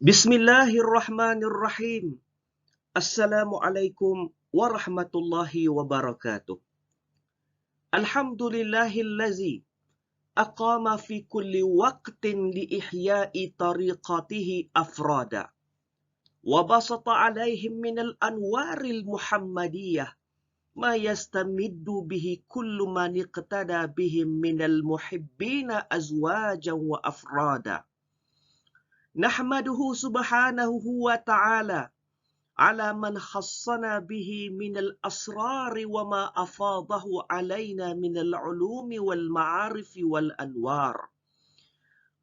Bismillahirrahmanirrahim. Assalamualaikum warahmatullahi wabarakatuh. Alhamdulillahillazi aqama fi kulli waqtin li ihya'i tariqatihi afrada. Wa basata alaihim minal anwaril muhammadiyah ma yastamiddu bihi kullu man iqtada bihim minal muhibbina azwajan wa afrada. Nahmaduhu subhanahu wa ta'ala ala man khassana bihi minal asrari wa ma afadahu alaina minal ulumi wal ma'arifi wal anwar.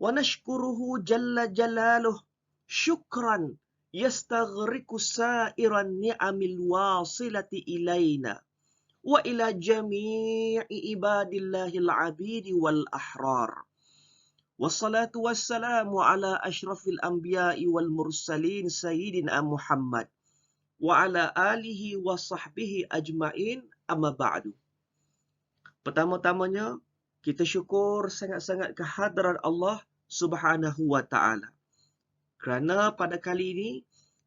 Wa nashkuruhu jalla jalaluh syukran yastaghriku sa'iran ni'amil wasilati ilaina wa ila jami'i ibadillahil abidi wal ahrar. Wassalatu wassalamu ala ashrafil anbiya'i wal mursalin sayyidina Muhammad wa ala alihi wa sahbihi ajma'in, amma ba'du. Pertama-tamanya, kita syukur sangat-sangat kehadrat Allah Subhanahu wa ta'ala. Kerana pada kali ini,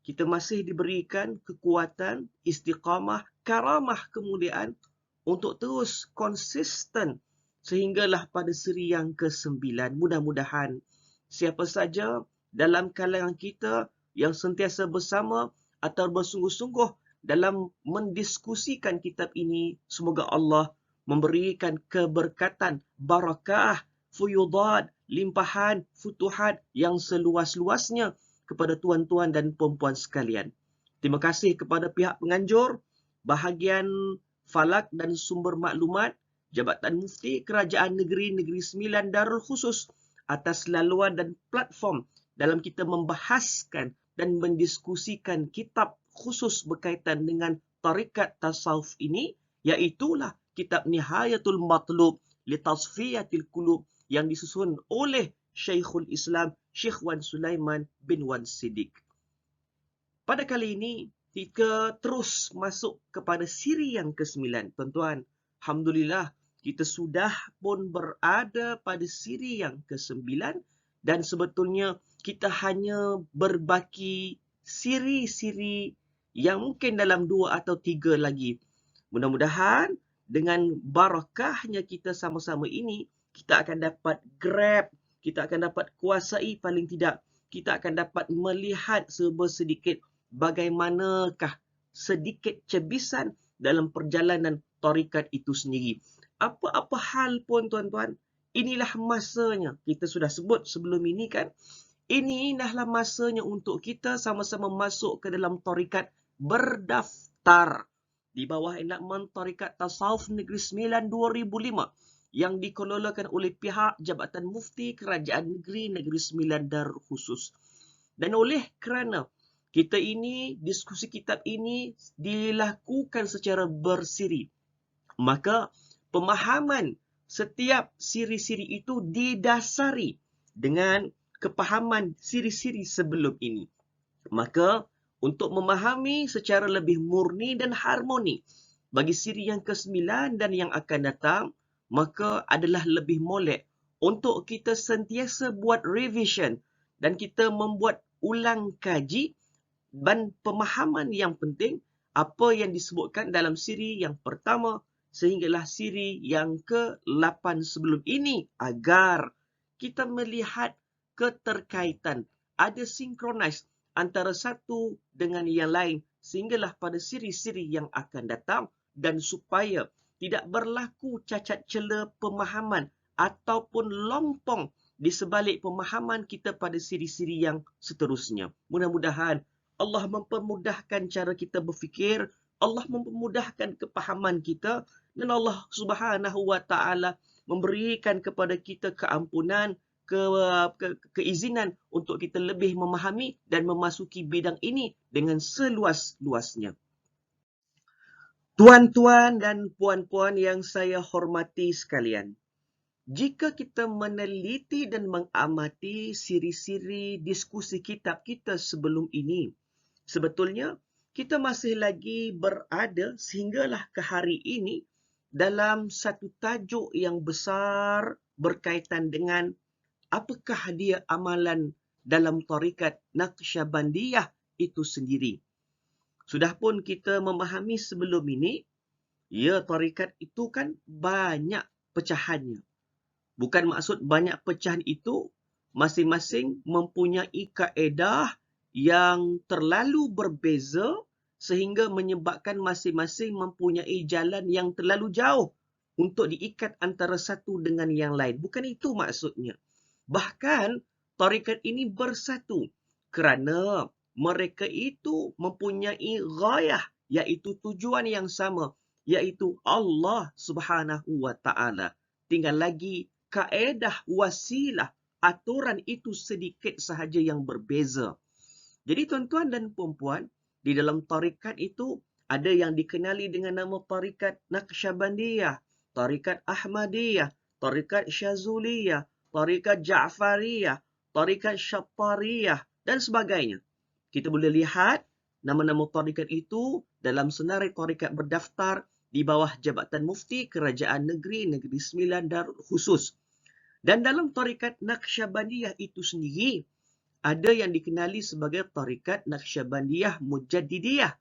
kita masih diberikan kekuatan, istiqamah, karamah kemuliaan untuk terus konsisten sehinggalah pada siri yang ke-9. Mudah-mudahan siapa saja dalam kalangan kita yang sentiasa bersama atau bersungguh-sungguh dalam mendiskusikan kitab ini, semoga Allah memberikan keberkatan, barakah, fuyudat, limpahan, futuhat yang seluas-luasnya kepada tuan-tuan dan puan-puan sekalian. Terima kasih kepada pihak penganjur, bahagian falak dan sumber maklumat, Jabatan Mufti Kerajaan Negeri Sembilan Darul Khusus atas laluan dan platform dalam kita membahaskan dan mendiskusikan kitab khusus berkaitan dengan tarikat tasawuf ini, iaitulah kitab Nihayatul Matlub li Tasfiyatil Qulub yang disusun oleh Syekhul Islam Syekh Wan Sulaiman bin Wan Siddiq. Pada kali ini, kita terus masuk kepada siri yang ke-9. Tuan-tuan, alhamdulillah, kita sudah pun berada pada siri yang ke-9 dan sebetulnya kita hanya berbaki siri-siri yang mungkin dalam 2 atau 3 lagi. Mudah-mudahan dengan barakahnya kita sama-sama ini, kita akan dapat grab, kita akan dapat kuasai paling tidak, kita akan dapat melihat sedikit bagaimanakah sedikit cebisan dalam perjalanan tarikat itu sendiri. Apa-apa hal pun tuan-tuan, inilah masanya. Kita sudah sebut sebelum ini kan, inilah masanya untuk kita sama-sama masuk ke dalam tarikat berdaftar di bawah enakmen Tarikat Tasawuf Negeri Sembilan 2005 yang dikelolakan oleh pihak Jabatan Mufti Kerajaan Negeri Sembilan Darul Khusus. Dan oleh kerana kita ini, diskusi kitab ini dilakukan secara bersiri, maka pemahaman setiap siri-siri itu didasari dengan kepahaman siri-siri sebelum ini. Maka untuk memahami secara lebih murni dan harmoni bagi siri yang ke-9 dan yang akan datang, maka adalah lebih molek untuk kita sentiasa buat revision dan kita membuat ulang kaji dan pemahaman yang penting apa yang disebutkan dalam siri yang pertama sehinggalah siri yang ke-8 sebelum ini, agar kita melihat keterkaitan, ada synchronize antara satu dengan yang lain sehinggalah pada siri-siri yang akan datang, dan supaya tidak berlaku cacat cela pemahaman ataupun lompong di sebalik pemahaman kita pada siri-siri yang seterusnya. Mudah-mudahan Allah mempermudahkan cara kita berfikir, Allah mempermudahkan kepahaman kita, dan Allah Subhanahu wa ta'ala memberikan kepada kita keampunan, keizinan untuk kita lebih memahami dan memasuki bidang ini dengan seluas-luasnya. Tuan-tuan dan puan-puan yang saya hormati sekalian, jika kita meneliti dan mengamati siri-siri diskusi kitab kita sebelum ini, sebetulnya kita masih lagi berada sehinggalah ke hari ini dalam satu tajuk yang besar berkaitan dengan apakah dia amalan dalam tarikat Naqsyabandiyah itu sendiri. Sudah pun kita memahami sebelum ini, ya tarikat itu kan banyak pecahannya. Bukan maksud banyak pecahan itu masing-masing mempunyai kaedah yang terlalu berbeza sehingga menyebabkan masing-masing mempunyai jalan yang terlalu jauh untuk diikat antara satu dengan yang lain. Bukan itu maksudnya. Bahkan tarikat ini bersatu kerana mereka itu mempunyai ghayah, iaitu tujuan yang sama, iaitu Allah Subhanahu wa taala. Tinggal lagi kaedah, wasilah, aturan itu sedikit sahaja yang berbeza. Jadi tuan-tuan dan puan-puan, di dalam tarikat itu ada yang dikenali dengan nama tarikat Naqsyabandiyah, tarikat Ahmadiyah, tarikat Syazuliyah, tarikat Ja'fariyah, tarikat Syattariyah, dan sebagainya. Kita boleh lihat nama-nama tarikat itu dalam senarai tarikat berdaftar di bawah Jabatan Mufti Kerajaan Negeri Sembilan Darul Khusus. Dan dalam tarikat Naqsyabandiyah itu sendiri, ada yang dikenali sebagai tarikat Naqsyabandiyah Mujaddidiyah.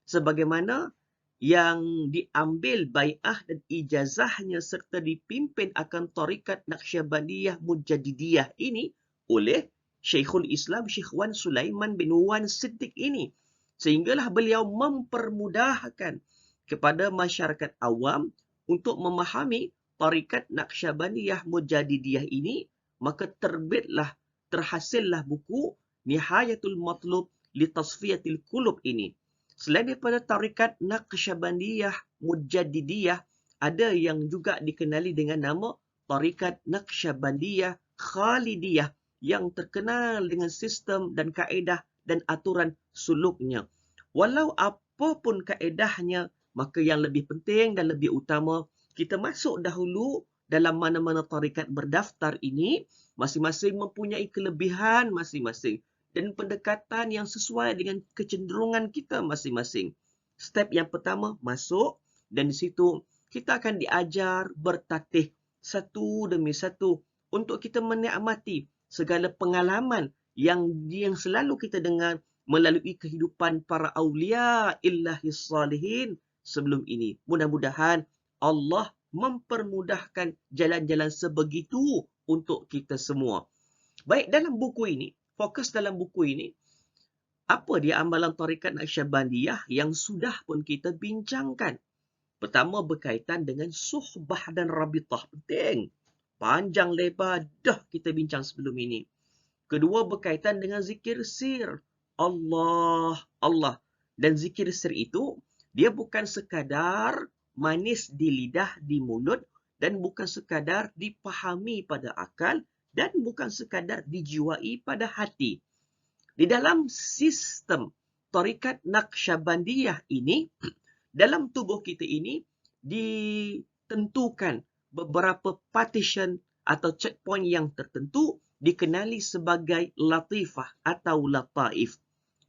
Sebagaimana yang diambil bai'ah dan ijazahnya serta dipimpin akan tarikat Naqsyabandiyah Mujaddidiyah ini oleh Syekhul Islam Syekh Wan Sulaiman bin Wan Siddiq ini. Sehinggalah beliau mempermudahkan kepada masyarakat awam untuk memahami tarikat Naqsyabandiyah Mujaddidiyah ini, maka terhasillah buku Nihayatul Matlub li Tasfiyatil Qulub ini. Selain daripada tarikat Naqsyabandiyah Mujaddidiyah, ada yang juga dikenali dengan nama tarikat Naqsyabandiyah Khalidiyah yang terkenal dengan sistem dan kaedah dan aturan suluknya. Walau apapun kaedahnya, maka yang lebih penting dan lebih utama, kita masuk dahulu dalam mana-mana tarikat berdaftar ini, masing-masing mempunyai kelebihan masing-masing dan pendekatan yang sesuai dengan kecenderungan kita masing-masing. Step yang pertama, masuk, dan di situ kita akan diajar bertatih satu demi satu untuk kita menikmati segala pengalaman yang selalu kita dengar melalui kehidupan para awliya illahi salihin sebelum ini. Mudah-mudahan Allah mempermudahkan jalan-jalan sebegitu untuk kita semua. Baik, dalam buku ini, fokus dalam buku ini, apa dia amalan tarikat Naqsyabandiyah yang sudah pun kita bincangkan. Pertama, berkaitan dengan suhbah dan rabitah. Penting. Panjang lebar dah kita bincang sebelum ini. Kedua, berkaitan dengan zikir sir. Allah, Allah. Dan zikir sir itu, dia bukan sekadar manis di lidah, di mulut, dan bukan sekadar dipahami pada akal, dan bukan sekadar dijiwai pada hati. Di dalam sistem tarikat Naqsyabandiyah ini, dalam tubuh kita ini ditentukan beberapa partition atau checkpoint yang tertentu dikenali sebagai latifah atau lataif.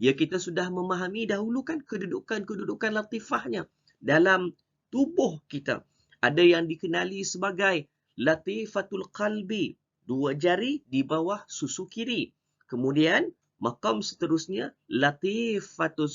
Ya, kita sudah memahami dahulu kan kedudukan latifahnya dalam tubuh kita. Ada yang dikenali sebagai latifatul qalbi, 2 jari di bawah susu kiri. Kemudian maqam seterusnya latifatul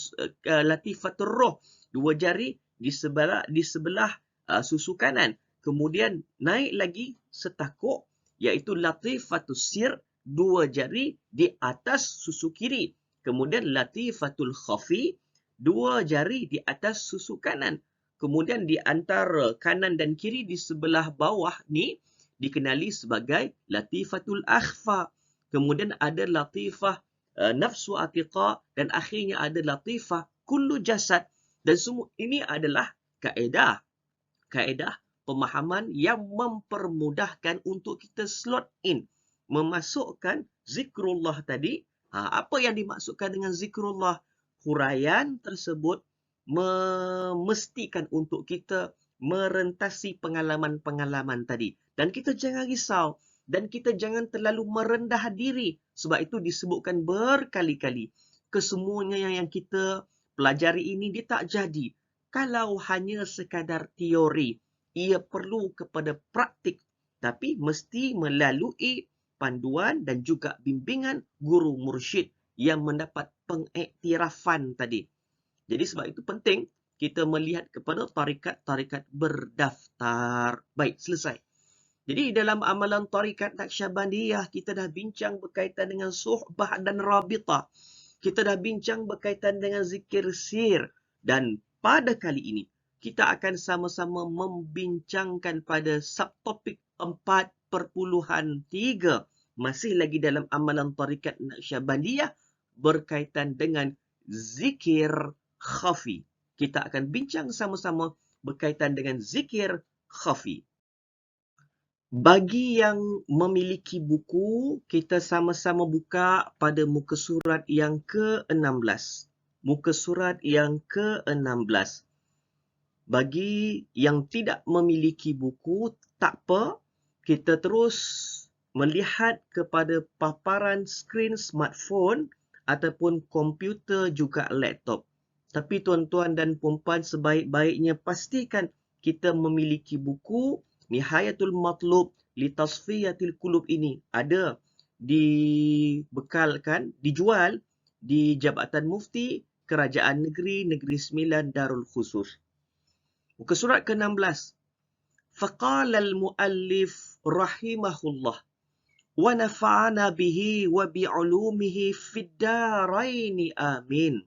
roh, 2 jari di sebelah susu kanan. Kemudian naik lagi setakuk, iaitu latifatul sir, 2 jari di atas susu kiri. Kemudian latifatul khafi, 2 jari di atas susu kanan. Kemudian di antara kanan dan kiri di sebelah bawah ni dikenali sebagai latifatul akhfa. Kemudian ada latifah nafsu atiqa, dan akhirnya ada latifah kullu jasad. Dan semua ini adalah kaedah pemahaman yang mempermudahkan untuk kita slot in, memasukkan zikrullah tadi. Apa yang dimaksudkan dengan zikrullah? Huraian tersebut memastikan untuk kita merentasi pengalaman-pengalaman tadi. Dan kita jangan risau. Dan kita jangan terlalu merendah diri. Sebab itu disebutkan berkali-kali. Kesemuanya yang kita pelajari ini dia tak jadi kalau hanya sekadar teori. Ia perlu kepada praktik. Tapi mesti melalui panduan dan juga bimbingan guru mursyid yang mendapat pengiktirafan tadi. Jadi sebab itu penting kita melihat kepada tarikat-tarikat berdaftar. Baik, selesai. Jadi dalam amalan tarikat Naqsyabandiyah, kita dah bincang berkaitan dengan suhbah dan rabitah. Kita dah bincang berkaitan dengan zikir sir. Dan pada kali ini, kita akan sama-sama membincangkan pada subtopik 4.3. Masih lagi dalam amalan tarikat Naqsyabandiyah berkaitan dengan zikir khafi. Kita akan bincang sama-sama berkaitan dengan zikir khafi. Bagi yang memiliki buku, kita sama-sama buka pada muka surat yang ke-16. Muka surat yang ke-16. Bagi yang tidak memiliki buku, tak apa. Kita terus melihat kepada paparan skrin smartphone ataupun komputer juga laptop. Tapi tuan-tuan dan puan-puan, sebaik-baiknya pastikan kita memiliki buku Nihayatul Matlub li Tasfiyatil Qulub ini. Ada dibekalkan, dijual di Jabatan Mufti Kerajaan Negeri Sembilan Darul Khusus. Muka surat ke-16. Faqala al-muallif rahimahullah wa nafa'ana bihi wa bi'ulumihi fid daraini amin.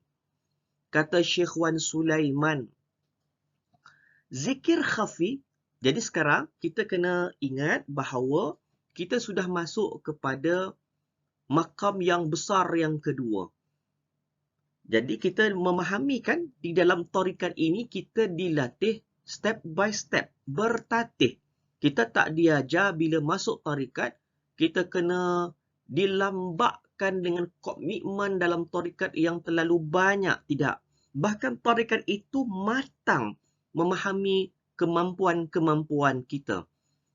Kata Syekh Wan Sulaiman, zikir khafi. Jadi sekarang kita kena ingat bahawa kita sudah masuk kepada makam yang besar yang kedua. Jadi kita memahami kan di dalam tarikat ini kita dilatih step by step, bertatih. Kita tak diajar bila masuk tarikat, kita kena dilambakkan dengan komitmen dalam tarikat yang terlalu banyak. Tidak. Bahkan tarikat itu matang memahami kemampuan-kemampuan kita.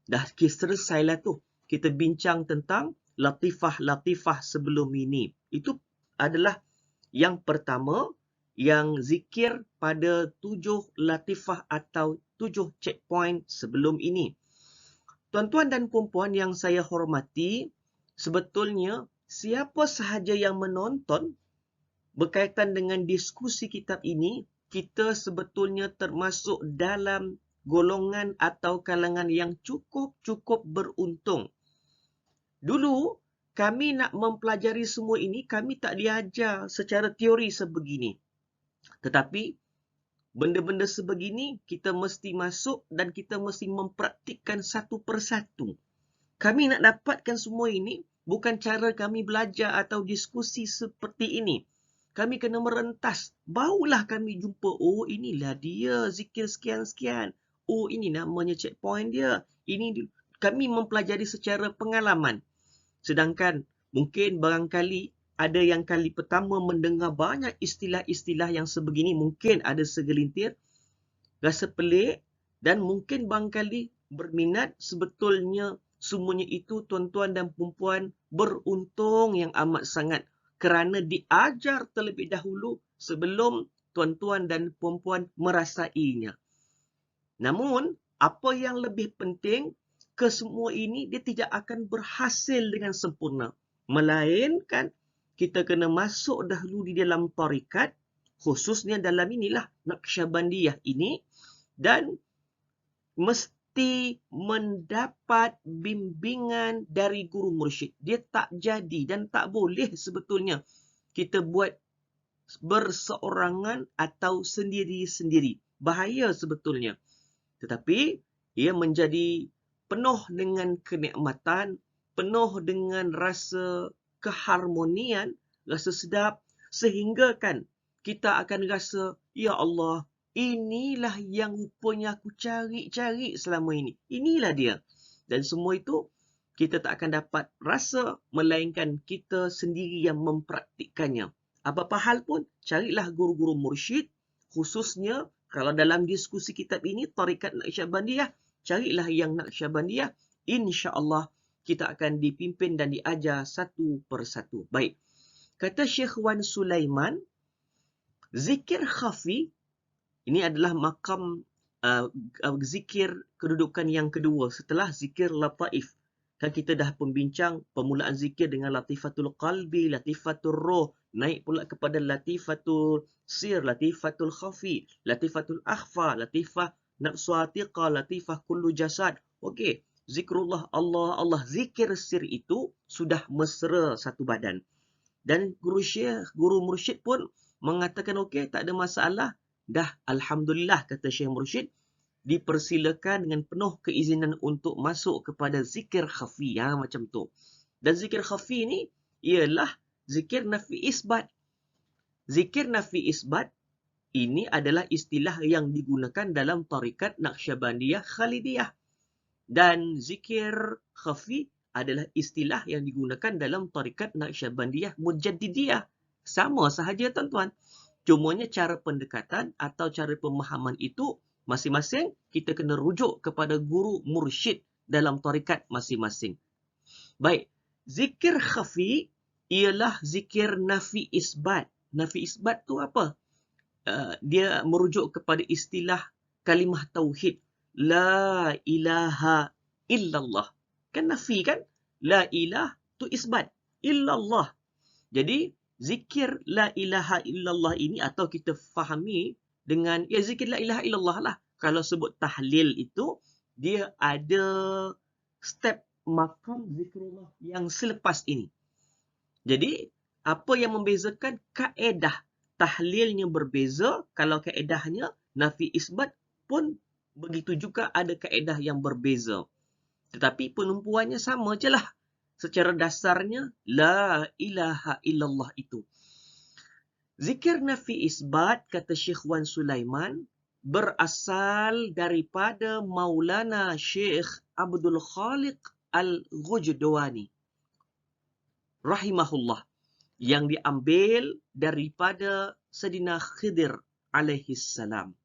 Dah selesailah tu. Kita bincang tentang latifah-latifah sebelum ini. Itu adalah yang pertama, yang zikir pada 7 latifah atau 7 checkpoint sebelum ini. Tuan-tuan dan puan-puan yang saya hormati, sebetulnya siapa sahaja yang menonton berkaitan dengan diskusi kitab ini, kita sebetulnya termasuk dalam golongan atau kalangan yang cukup beruntung. Dulu, kami nak mempelajari semua ini, kami tak diajar secara teori sebegini. Tetapi, benda-benda sebegini, kita mesti masuk dan kita mesti mempraktikkan satu persatu. Kami nak dapatkan semua ini, bukan cara kami belajar atau diskusi seperti ini. Kami kena merentas. Barulah kami jumpa, oh inilah dia zikir sekian-sekian. Oh ini namanya checkpoint dia. Kami mempelajari secara pengalaman. Sedangkan mungkin barangkali ada yang kali pertama mendengar banyak istilah-istilah yang sebegini. Mungkin ada segelintir rasa pelik dan mungkin barangkali berminat. Sebetulnya semuanya itu tuan-tuan dan puan-puan beruntung yang amat sangat. Kerana diajar terlebih dahulu sebelum tuan-tuan dan puan-puan merasainya. Namun, apa yang lebih penting, kesemua ini dia tidak akan berhasil dengan sempurna. Melainkan, kita kena masuk dahulu di dalam tarikat, khususnya dalam inilah Naqsyabandiyah ini, dan mesti mendapat bimbingan dari guru mursyid. Dia tak jadi dan tak boleh sebetulnya kita buat berseorangan atau sendiri-sendiri. Bahaya sebetulnya. Tetapi ia menjadi penuh dengan kenikmatan, penuh dengan rasa keharmonian, rasa sedap, sehingga kan kita akan rasa, ya Allah, inilah yang rupanya aku cari-cari selama ini. Inilah dia. Dan semua itu kita tak akan dapat rasa melainkan kita sendiri yang mempraktikkannya. Apa-apa hal pun, carilah guru-guru mursyid. Khususnya kalau dalam diskusi kitab ini, tarikat Naqsyabandiyah, carilah yang Naqsyabandiyah. InsyaAllah kita akan dipimpin dan diajar satu persatu. Baik. Kata Syekh Wan Sulaiman, zikir khafi, ini adalah makam zikir kedudukan yang kedua setelah zikir lataif. Kan kita dah pembincang permulaan zikir dengan latifatul qalbi, latifatul roh, naik pula kepada latifatul sir, latifatul khafi, latifatul akhfa, latifah naqsu atiqa, latifah kullu jasad. Okey, zikrullah Allah, Allah, zikir sir itu sudah mesra satu badan. Dan guru mursyid pun mengatakan okey, tak ada masalah. Dah alhamdulillah, kata Syekh Mursyid, dipersilakan dengan penuh keizinan untuk masuk kepada zikir khafi. Macam tu. Dan zikir khafi ni ialah zikir nafi isbat. Zikir nafi isbat ini adalah istilah yang digunakan dalam tarikat Naqsyabandiyah Khalidiyah. Dan zikir khafi adalah istilah yang digunakan dalam tarikat Naqsyabandiyah Mujaddidiyah. Sama sahaja tuan-tuan. Cumanya cara pendekatan atau cara pemahaman itu masing-masing kita kena rujuk kepada guru mursyid dalam tarikat masing-masing. Baik, zikir khafi ialah zikir nafi isbat. Nafi isbat tu apa? Dia merujuk kepada istilah kalimah tauhid. La ilaha illallah. Kan nafi kan? La ilah tu isbat. Illallah. Jadi, zikir la ilaha illallah ini atau kita fahami dengan zikir la ilaha illallah lah. Kalau sebut tahlil itu, dia ada step makam zikrullah yang selepas ini. Jadi, apa yang membezakan kaedah tahlilnya berbeza, kalau kaedahnya nafi isbat pun begitu juga ada kaedah yang berbeza. Tetapi penumpuannya sama je lah. Secara dasarnya, la ilaha illallah itu. Zikir nafi isbat, kata Syekh Wan Sulaiman, berasal daripada Maulana Syekh Abdul Khaliq Al-Ghujdawani, rahimahullah, yang diambil daripada Sayyidina Khidir alaihi salam.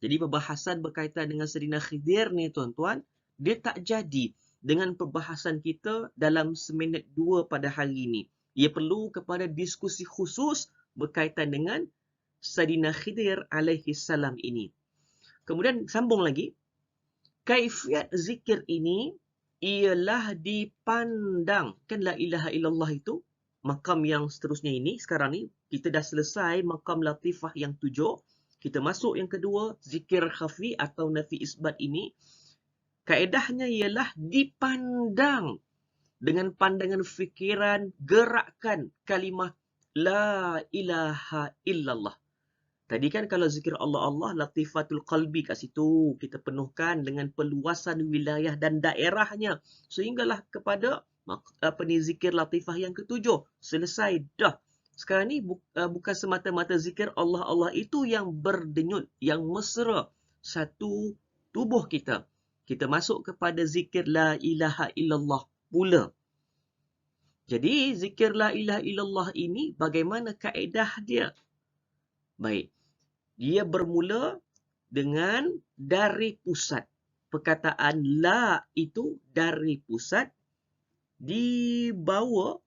Jadi perbahasan berkaitan dengan Sayyidina Khidir ni tuan-tuan, dia tak jadi dengan perbahasan kita dalam seminit 2 pada hari ini. Ia perlu kepada diskusi khusus berkaitan dengan Sayyidina Khidir alaihi salam ini. Kemudian sambung lagi. Kaifiat zikir ini ialah dipandang. Kan la ilaha illallah itu makam yang seterusnya ini. Sekarang ni kita dah selesai makam latifah yang 7. Kita masuk yang kedua, zikir khafi atau nafi isbat ini. Kaedahnya ialah dipandang dengan pandangan fikiran, gerakan kalimah la ilaha illallah. Tadi kan kalau zikir Allah, latifatul qalbi kat situ. Kita penuhkan dengan peluasan wilayah dan daerahnya. Sehinggalah kepada zikir latifah yang ketujuh. Selesai dah. Sekarang ni bukan semata-mata zikir Allah itu yang berdenyut, yang mesra satu tubuh kita. Kita masuk kepada zikir la ilaha illallah pula. Jadi, zikir la ilaha illallah ini bagaimana kaedah dia? Baik. Dia bermula dengan dari pusat. Perkataan la itu dari pusat dibawa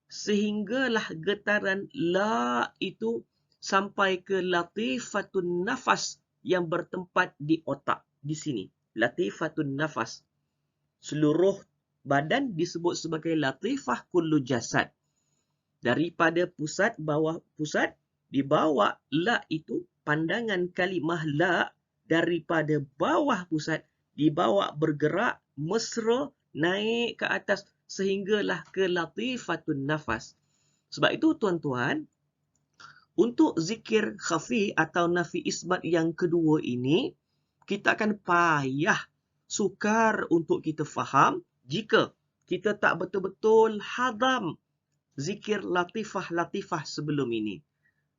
sehinggalah getaran la itu sampai ke latifatun nafas yang bertempat di otak. Di sini. Latifatun nafas. Seluruh badan disebut sebagai latifah kullu jasad. Daripada pusat, bawah pusat, dibawa la itu, pandangan kalimah la daripada bawah pusat, dibawa bergerak, mesra, naik ke atas, sehinggalah ke latifatun nafas. Sebab itu tuan-tuan, untuk zikir khafi atau nafi isbat yang kedua ini, kita akan payah sukar untuk kita faham jika kita tak betul-betul hadam zikir latifah-latifah sebelum ini.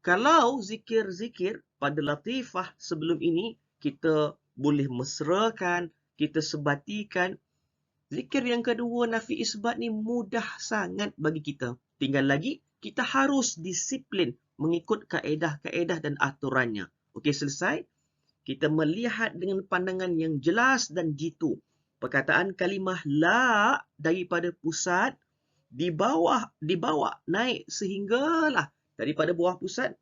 Kalau zikir-zikir pada latifah sebelum ini, kita boleh mesrakan, kita sebatikan. Zikir yang kedua, nafi isbat ni mudah sangat bagi kita. Tinggal lagi, kita harus disiplin mengikut kaedah-kaedah dan aturannya. Okey, selesai. Kita melihat dengan pandangan yang jelas dan jitu. Perkataan kalimah la daripada pusat dibawa naik sehinggalah daripada bawah pusat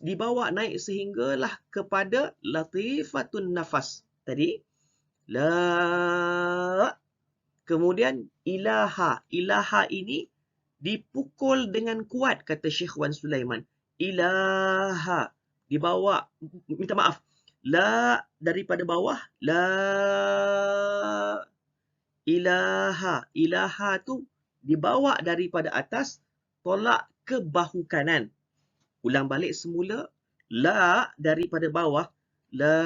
dibawa naik sehinggalah kepada latifatun nafas. Tadi la, Kemudian ilaha. Ilaha ini dipukul dengan kuat, kata Syekh Wan Sulaiman. Ilaha. Dibawa, minta maaf. La daripada bawah. La ilaha. Ilaha tu dibawa daripada atas, tolak ke bahu kanan. Ulang balik semula. La daripada bawah. La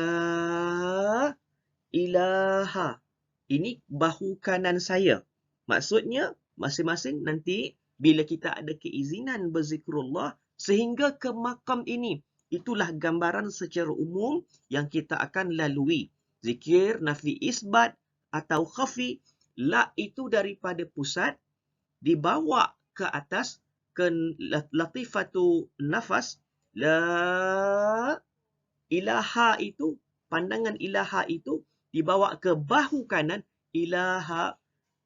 ilaha. Ini bahu kanan saya. Maksudnya, masing-masing nanti bila kita ada keizinan berzikrullah sehingga ke makam ini. Itulah gambaran secara umum yang kita akan lalui. Zikir, nafi isbat atau khafi. La itu daripada pusat dibawa ke atas ke latifatu nafas. La ilaha itu, pandangan ilaha itu dibawa ke bahu kanan. Ilaha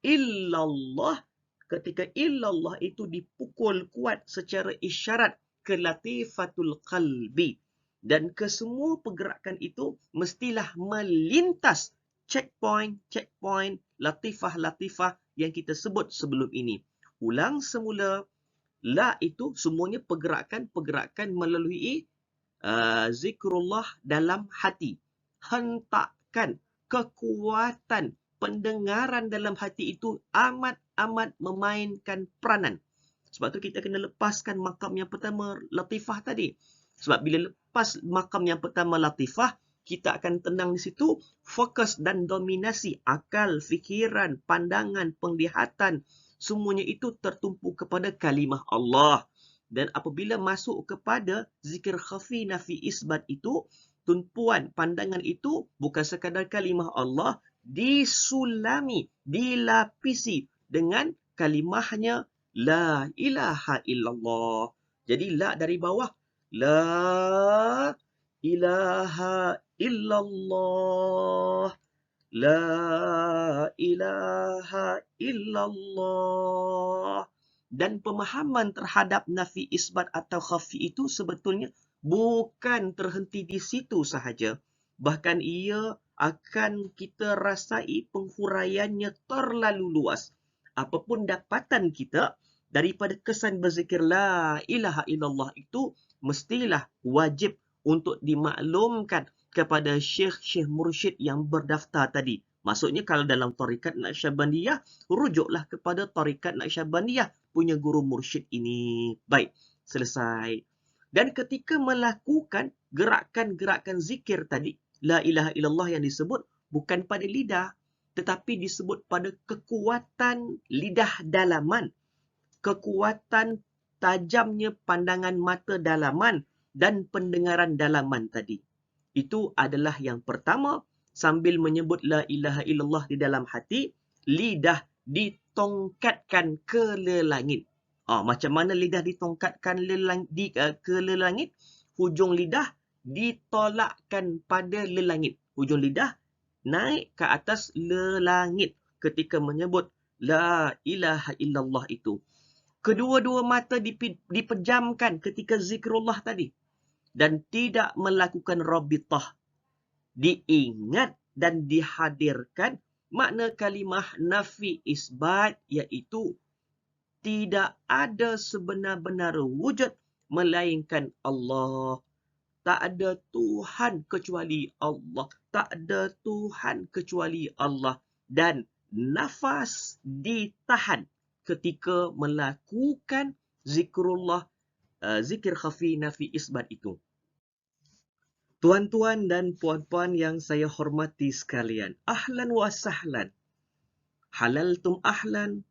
illallah. Ketika illallah itu dipukul kuat secara isyarat ke latifatul qalbi. Dan kesemua pergerakan itu mestilah melintas checkpoint, latifah-latifah yang kita sebut sebelum ini. Ulang semula. La itu semuanya pergerakan melalui zikrullah dalam hati. Hentakkan kekuatan pendengaran dalam hati itu amat memainkan peranan. Sebab tu kita kena lepaskan makam yang pertama latifah tadi. Sebab bila lepas makam yang pertama latifah, kita akan tenang di situ, fokus dan dominasi akal, fikiran, pandangan, penglihatan, semuanya itu tertumpu kepada kalimah Allah. Dan apabila masuk kepada zikir khafi nafi isbat itu, tumpuan pandangan itu bukan sekadar kalimah Allah, disulami, dilapisi dengan kalimahnya la ilaha illallah. Jadi la dari bawah, la ilaha illallah. La ilaha illallah. Dan pemahaman terhadap nafi isbat atau khafi itu sebetulnya bukan terhenti di situ sahaja. Bahkan ia akan kita rasai penghuraiannya terlalu luas. Apapun dapatan kita daripada kesan berzikir la ilaha illallah itu mestilah wajib untuk dimaklumkan kepada syekh-syekh mursyid yang berdaftar tadi. Maksudnya kalau dalam tarikat Naqsyabandiyah, rujuklah kepada tarikat Naqsyabandiyah punya guru mursyid ini. Baik, selesai. Dan ketika melakukan gerakan-gerakan zikir tadi, la ilaha illallah yang disebut bukan pada lidah, tetapi disebut pada kekuatan lidah dalaman, kekuatan tajamnya pandangan mata dalaman dan pendengaran dalaman tadi. Itu adalah yang pertama. Sambil menyebut la ilaha illallah di dalam hati, lidah ditongkatkan ke langit. Macam mana lidah ditongkatkan ke langit? Hujung lidah ditolakkan pada langit. Hujung lidah naik ke atas langit ketika menyebut la ilaha illallah itu. Kedua-dua mata dipejamkan ketika zikrullah tadi. Dan tidak melakukan rabitah. Diingat dan dihadirkan makna kalimah nafi isbat, iaitu tidak ada sebenar-benar wujud melainkan Allah. Tak ada Tuhan kecuali Allah. Tak ada Tuhan kecuali Allah. Dan nafas ditahan ketika melakukan zikrullah, zikir khafi nafi isbat itu. Tuan-tuan dan puan-puan yang saya hormati sekalian, ahlan wa sahlan. Halaltum ahlan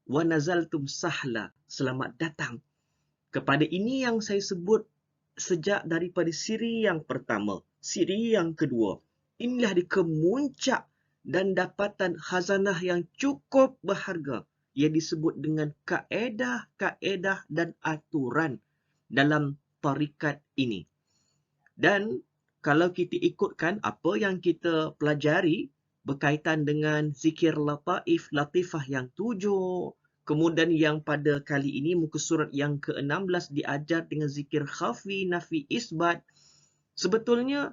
wa nazaltum sahla. Selamat datang kepada ini yang saya sebut sejak daripada siri yang pertama, siri yang kedua. Inilah di kemuncak dan dapatan khazanah yang cukup berharga yang disebut dengan kaedah-kaedah dan aturan dalam tarikat ini. Dan kalau kita ikutkan apa yang kita pelajari berkaitan dengan zikir lataif, latifah yang 7, kemudian yang pada kali ini muka surat yang ke-16 diajar dengan zikir khafi, nafi, isbat, sebetulnya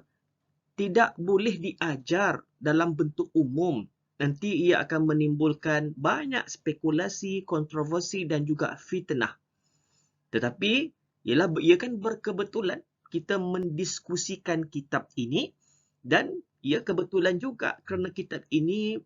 tidak boleh diajar dalam bentuk umum nanti ia akan menimbulkan banyak spekulasi, kontroversi dan juga fitnah. Tetapi ia kan berkebetulan kita mendiskusikan kitab ini dan ia kebetulan juga kerana kitab ini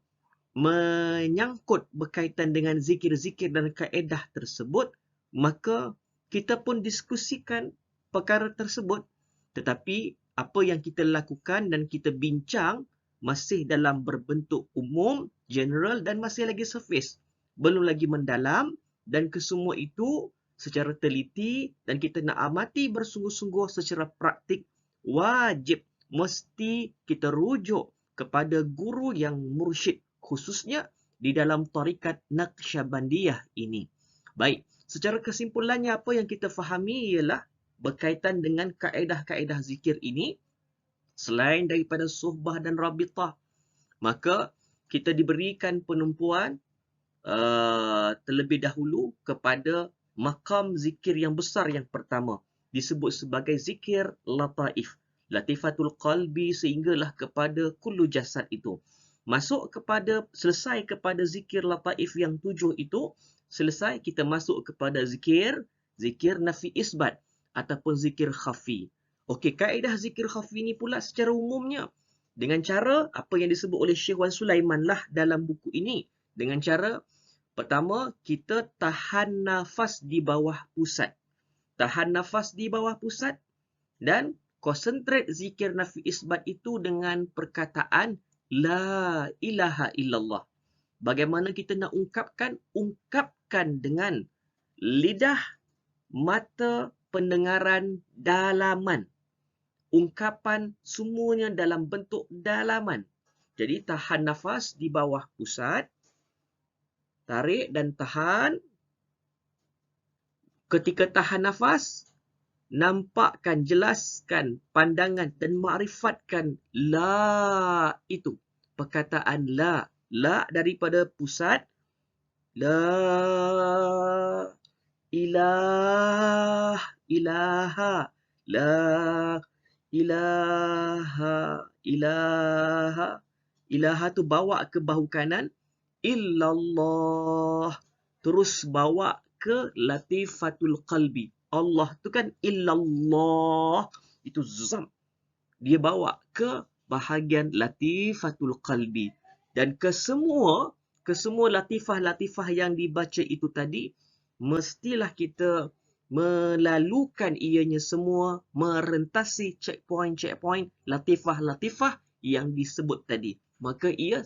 menyangkut berkaitan dengan zikir-zikir dan kaedah tersebut, maka kita pun diskusikan perkara tersebut. Tetapi apa yang kita lakukan dan kita bincang masih dalam berbentuk umum, general dan masih lagi surface. Belum lagi mendalam dan kesemua itu secara teliti dan kita nak amati bersungguh-sungguh secara praktik, wajib mesti kita rujuk kepada guru yang mursyid, khususnya di dalam tarikat Naqsyabandiyah ini. Baik, secara kesimpulannya apa yang kita fahami ialah berkaitan dengan kaedah-kaedah zikir ini, selain daripada suhbah dan rabitah, maka kita diberikan penumpuan terlebih dahulu kepada makam zikir yang besar yang pertama. Disebut sebagai zikir lataif. Latifatul qalbi sehinggalah kepada kullu jasad itu. Selesai kepada zikir lataif yang 7 itu, selesai kita masuk kepada zikir nafi isbat ataupun zikir khafi. Okey, kaedah zikir khafi ni pula secara umumnya dengan cara apa yang disebut oleh Syekh Wan Sulaiman lah dalam buku ini. Dengan cara pertama, kita tahan nafas di bawah pusat. Tahan nafas di bawah pusat dan konsentrate zikir nafi isbat itu dengan perkataan La ilaha illallah. Bagaimana kita nak ungkapkan? Ungkapkan dengan lidah, mata, pendengaran, dalaman. Ungkapan semuanya dalam bentuk dalaman. Jadi tahan nafas di bawah pusat. Tarik dan tahan. Ketika tahan nafas, nampakkan, jelaskan pandangan dan makrifatkan la itu. Perkataan la. La daripada pusat. La ilaha. La ilaha. Ilaha tu bawa ke bahu kanan. Illallah. Terus bawa ke latifatul qalbi. Allah tu kan illallah. Itu zam. Dia bawa ke bahagian latifatul qalbi. Dan kesemua latifah-latifah yang dibaca itu tadi, mestilah kita melalukan ianya semua, merentasi checkpoint latifah-latifah yang disebut tadi. Maka ia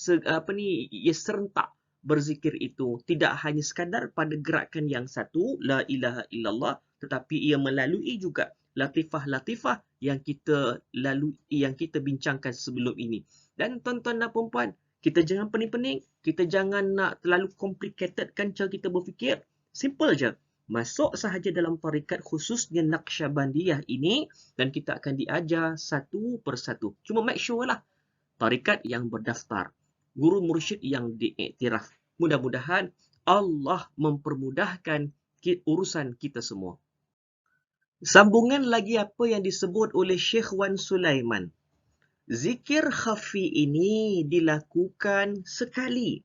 ia serentak berzikir itu. Tidak hanya sekadar pada gerakan yang satu, la ilaha illallah, tetapi ia melalui juga latifah-latifah yang kita bincangkan sebelum ini. Dan tuan-tuan dan puan-puan, kita jangan pening-pening, kita jangan nak terlalu complicatedkan cara kita berfikir. Simple je. Masuk sahaja dalam tarikat khususnya Naqsyabandiyah ini dan kita akan diajar satu persatu. Cuma make sure lah tarikat yang berdaftar, guru mursyid yang diiktiraf. Mudah-mudahan Allah mempermudahkan urusan kita semua. Sambungan lagi apa yang disebut oleh Syekh Wan Sulaiman. Zikir khafi ini dilakukan sekali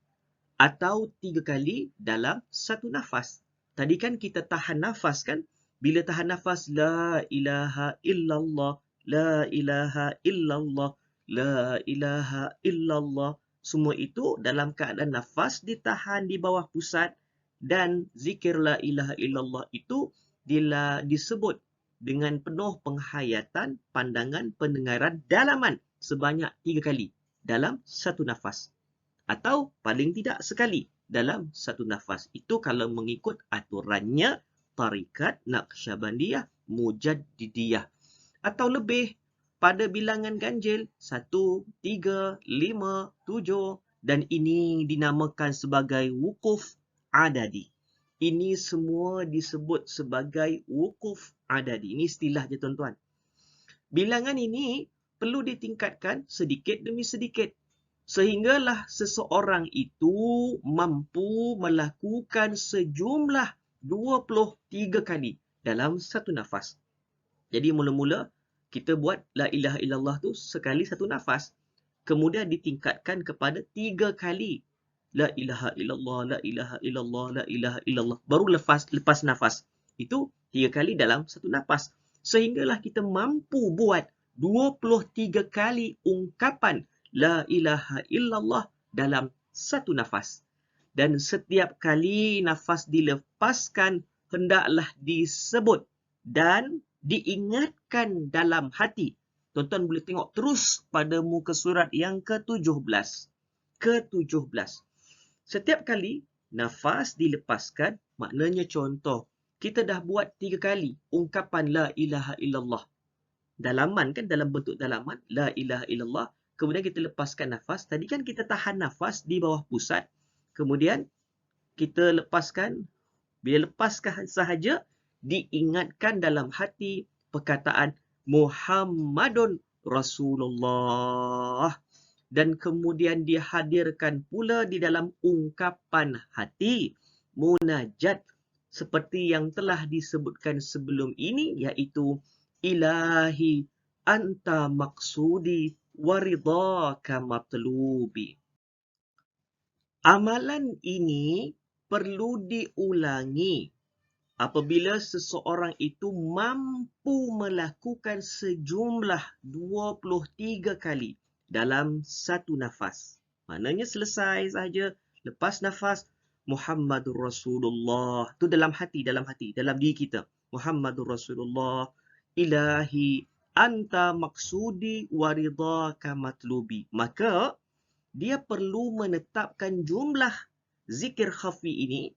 atau 3 kali dalam satu nafas. Tadi kan kita tahan nafas kan? Bila tahan nafas, la ilaha illallah, la ilaha illallah, la ilaha illallah. Semua itu dalam keadaan nafas ditahan di bawah pusat dan zikir la ilaha illallah itu disebut dengan penuh penghayatan, pandangan, pendengaran, dalaman sebanyak 3 kali dalam satu nafas. Atau paling tidak sekali dalam satu nafas. Itu kalau mengikut aturannya tarikat Naqsyabandiyah Mujaddidiyah. Atau lebih pada bilangan ganjil 1, 3, 5, 7 dan ini dinamakan sebagai wukuf adadi. Ini semua disebut sebagai wukuf adadi. Ini istilah je tuan-tuan. Bilangan ini perlu ditingkatkan sedikit demi sedikit. Sehinggalah seseorang itu mampu melakukan sejumlah 23 kali dalam satu nafas. Jadi mula-mula kita buat la ilaha illallah tu sekali satu nafas. kemudian ditingkatkan kepada 3 kali. La ilaha illallah, la ilaha illallah, la ilaha illallah. Baru lepas nafas. Itu 3 kali dalam satu nafas. Sehinggalah kita mampu buat 23 kali ungkapan la ilaha illallah dalam satu nafas. Dan setiap kali nafas dilepaskan, hendaklah disebut dan diingatkan dalam hati. Tuan-tuan boleh tengok terus pada muka surat yang ke-17. Ke-17. Setiap kali nafas dilepaskan, maknanya contoh, kita dah buat 3 kali ungkapan la ilaha illallah. Dalaman kan, dalam bentuk dalaman, la ilaha illallah. Kemudian kita lepaskan nafas. Tadi kan kita tahan nafas di bawah pusat. Kemudian kita lepaskan, bila lepaskan sahaja, diingatkan dalam hati perkataan Muhammadun Rasulullah. Dan kemudian dihadirkan pula di dalam ungkapan hati munajat seperti yang telah disebutkan sebelum ini, iaitu Ilahi anta maksudi waridhaka matlubi. Amalan ini perlu diulangi apabila seseorang itu mampu melakukan sejumlah 23 kali dalam satu nafas. Maknanya selesai sahaja, lepas nafas, Muhammadur Rasulullah. Itu dalam hati, dalam diri kita. Muhammadur Rasulullah, Ilahi anta maksudi waridhaka matlubi. Maka dia perlu menetapkan jumlah zikir khafi ini,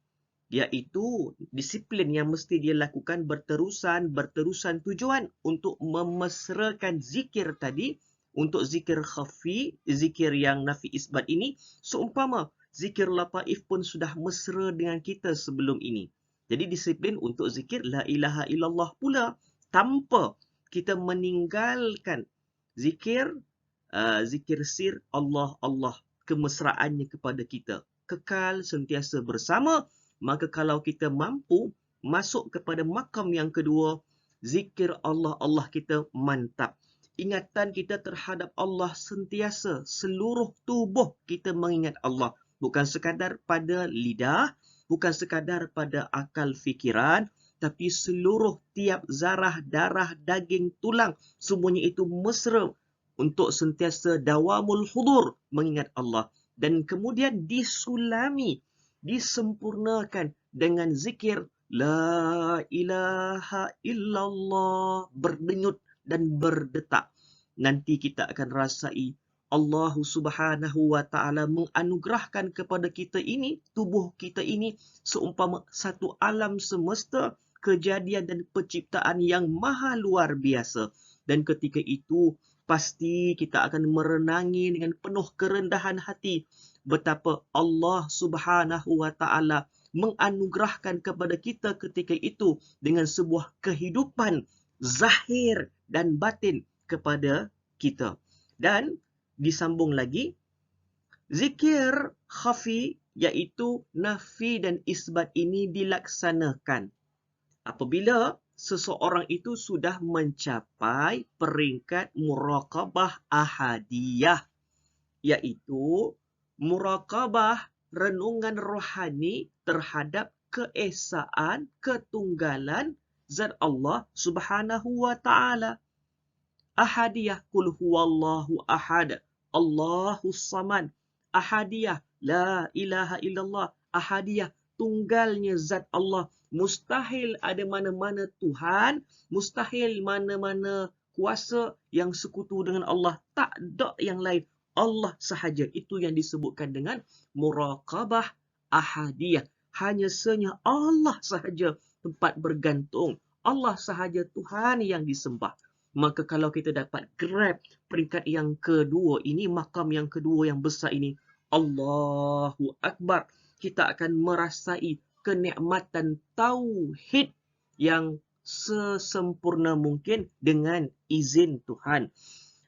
iaitu disiplin yang mesti dia lakukan berterusan tujuan untuk memesrakan zikir tadi. Untuk zikir khafi, zikir yang nafi isbat ini, seumpama zikir lataif pun sudah mesra dengan kita sebelum ini. Jadi disiplin untuk zikir la ilaha illallah pula, tanpa kita meninggalkan zikir zikir sir Allah, kemesraannya kepada kita kekal sentiasa bersama. Maka kalau kita mampu masuk kepada makam yang kedua, zikir Allah kita mantap. Ingatan kita terhadap Allah sentiasa, seluruh tubuh kita mengingat Allah. Bukan sekadar pada lidah, bukan sekadar pada akal fikiran, tapi seluruh tiap zarah, darah, daging, tulang, semuanya itu mesra untuk sentiasa dawamul hudur mengingat Allah. Dan kemudian disulami, disempurnakan dengan zikir la ilaha illallah, berdenyut dan berdetak. Nanti kita akan rasai Allah Subhanahu wa taala menganugerahkan kepada kita ini, tubuh kita ini, seumpama satu alam semesta, kejadian dan penciptaan yang maha luar biasa. Dan ketika itu pasti kita akan merenangi dengan penuh kerendahan hati betapa Allah Subhanahu wa taala menganugerahkan kepada kita ketika itu dengan sebuah kehidupan zahir dan batin kepada kita. Dan disambung lagi, zikir khafi iaitu nafi dan isbat ini dilaksanakan apabila seseorang itu sudah mencapai peringkat muraqabah ahadiyah, iaitu muraqabah renungan rohani terhadap keesaan, ketunggalan zat Allah Subhanahu wa taala. Ahadiyah, qul huwallahu ahad, Allahus samad. Ahadiyah, la ilaha illallah. Ahadiyah, tunggalnya zat Allah. Mustahil ada mana-mana Tuhan, mustahil mana-mana kuasa yang sekutu dengan Allah. Tak ada yang lain. Allah sahaja. Itu yang disebutkan dengan muraqabah ahadiyah. Hanya senya Allah sahaja tempat bergantung. Allah sahaja Tuhan yang disembah. Maka kalau kita dapat grab peringkat yang kedua ini, makam yang kedua yang besar ini, Allahu Akbar, kita akan merasai kenikmatan tauhid yang sesempurna mungkin dengan izin Tuhan.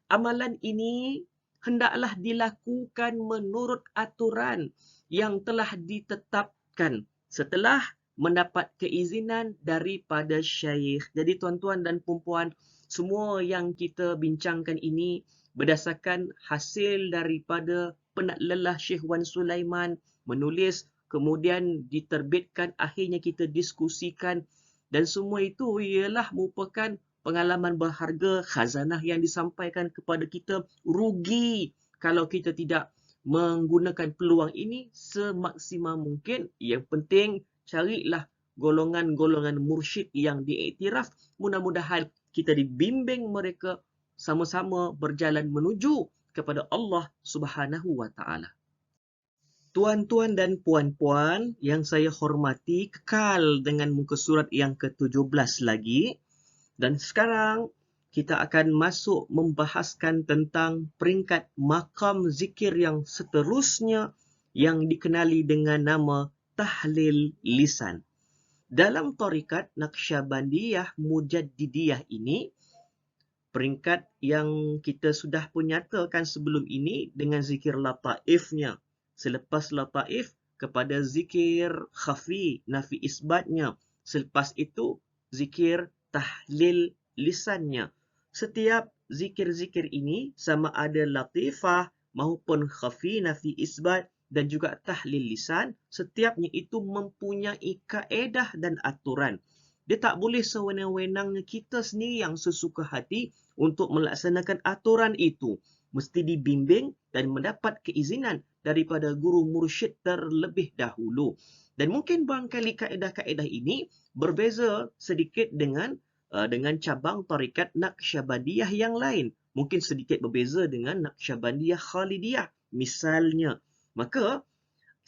Amalan ini hendaklah dilakukan menurut aturan yang telah ditetapkan setelah mendapat keizinan daripada syekh. Jadi tuan-tuan dan puan-puan, semua yang kita bincangkan ini berdasarkan hasil daripada penat lelah Syekh Wan Sulaiman menulis, kemudian diterbitkan, akhirnya kita diskusikan, dan semua itu ialah merupakan pengalaman berharga, khazanah yang disampaikan kepada kita. Rugi kalau kita tidak menggunakan peluang ini semaksimal mungkin. Yang penting carilah golongan-golongan mursyid yang diiktiraf. Mudah-mudahan kita dibimbing mereka sama-sama berjalan menuju kepada Allah Subhanahu wa taala. Tuan-tuan dan puan-puan yang saya hormati, kekal dengan muka surat yang ke-17 lagi. Dan sekarang kita akan masuk membahaskan tentang peringkat makam zikir yang seterusnya yang dikenali dengan nama tahlil lisan. Dalam tarikat Naqsyabandiyah Mujaddidiyah ini, peringkat yang kita sudah pun nyatakan sebelum ini dengan zikir lataifnya. Selepas lataif, kepada zikir khafi, nafi isbatnya. Selepas itu, zikir tahlil lisannya. Setiap zikir-zikir ini sama ada latifah maupun khafi, nafi isbat dan juga tahlil lisan, setiapnya itu mempunyai kaedah dan aturan. Dia tak boleh sewenang-wenangnya kita sendiri yang sesuka hati untuk melaksanakan aturan itu. Mesti dibimbing dan mendapat keizinan daripada guru mursyid terlebih dahulu. Dan mungkin barangkali kaedah-kaedah ini berbeza sedikit dengan cabang tarikat Naqsyabandiyah yang lain. Mungkin sedikit berbeza dengan Naqsyabandiyah Khalidiyah misalnya. Maka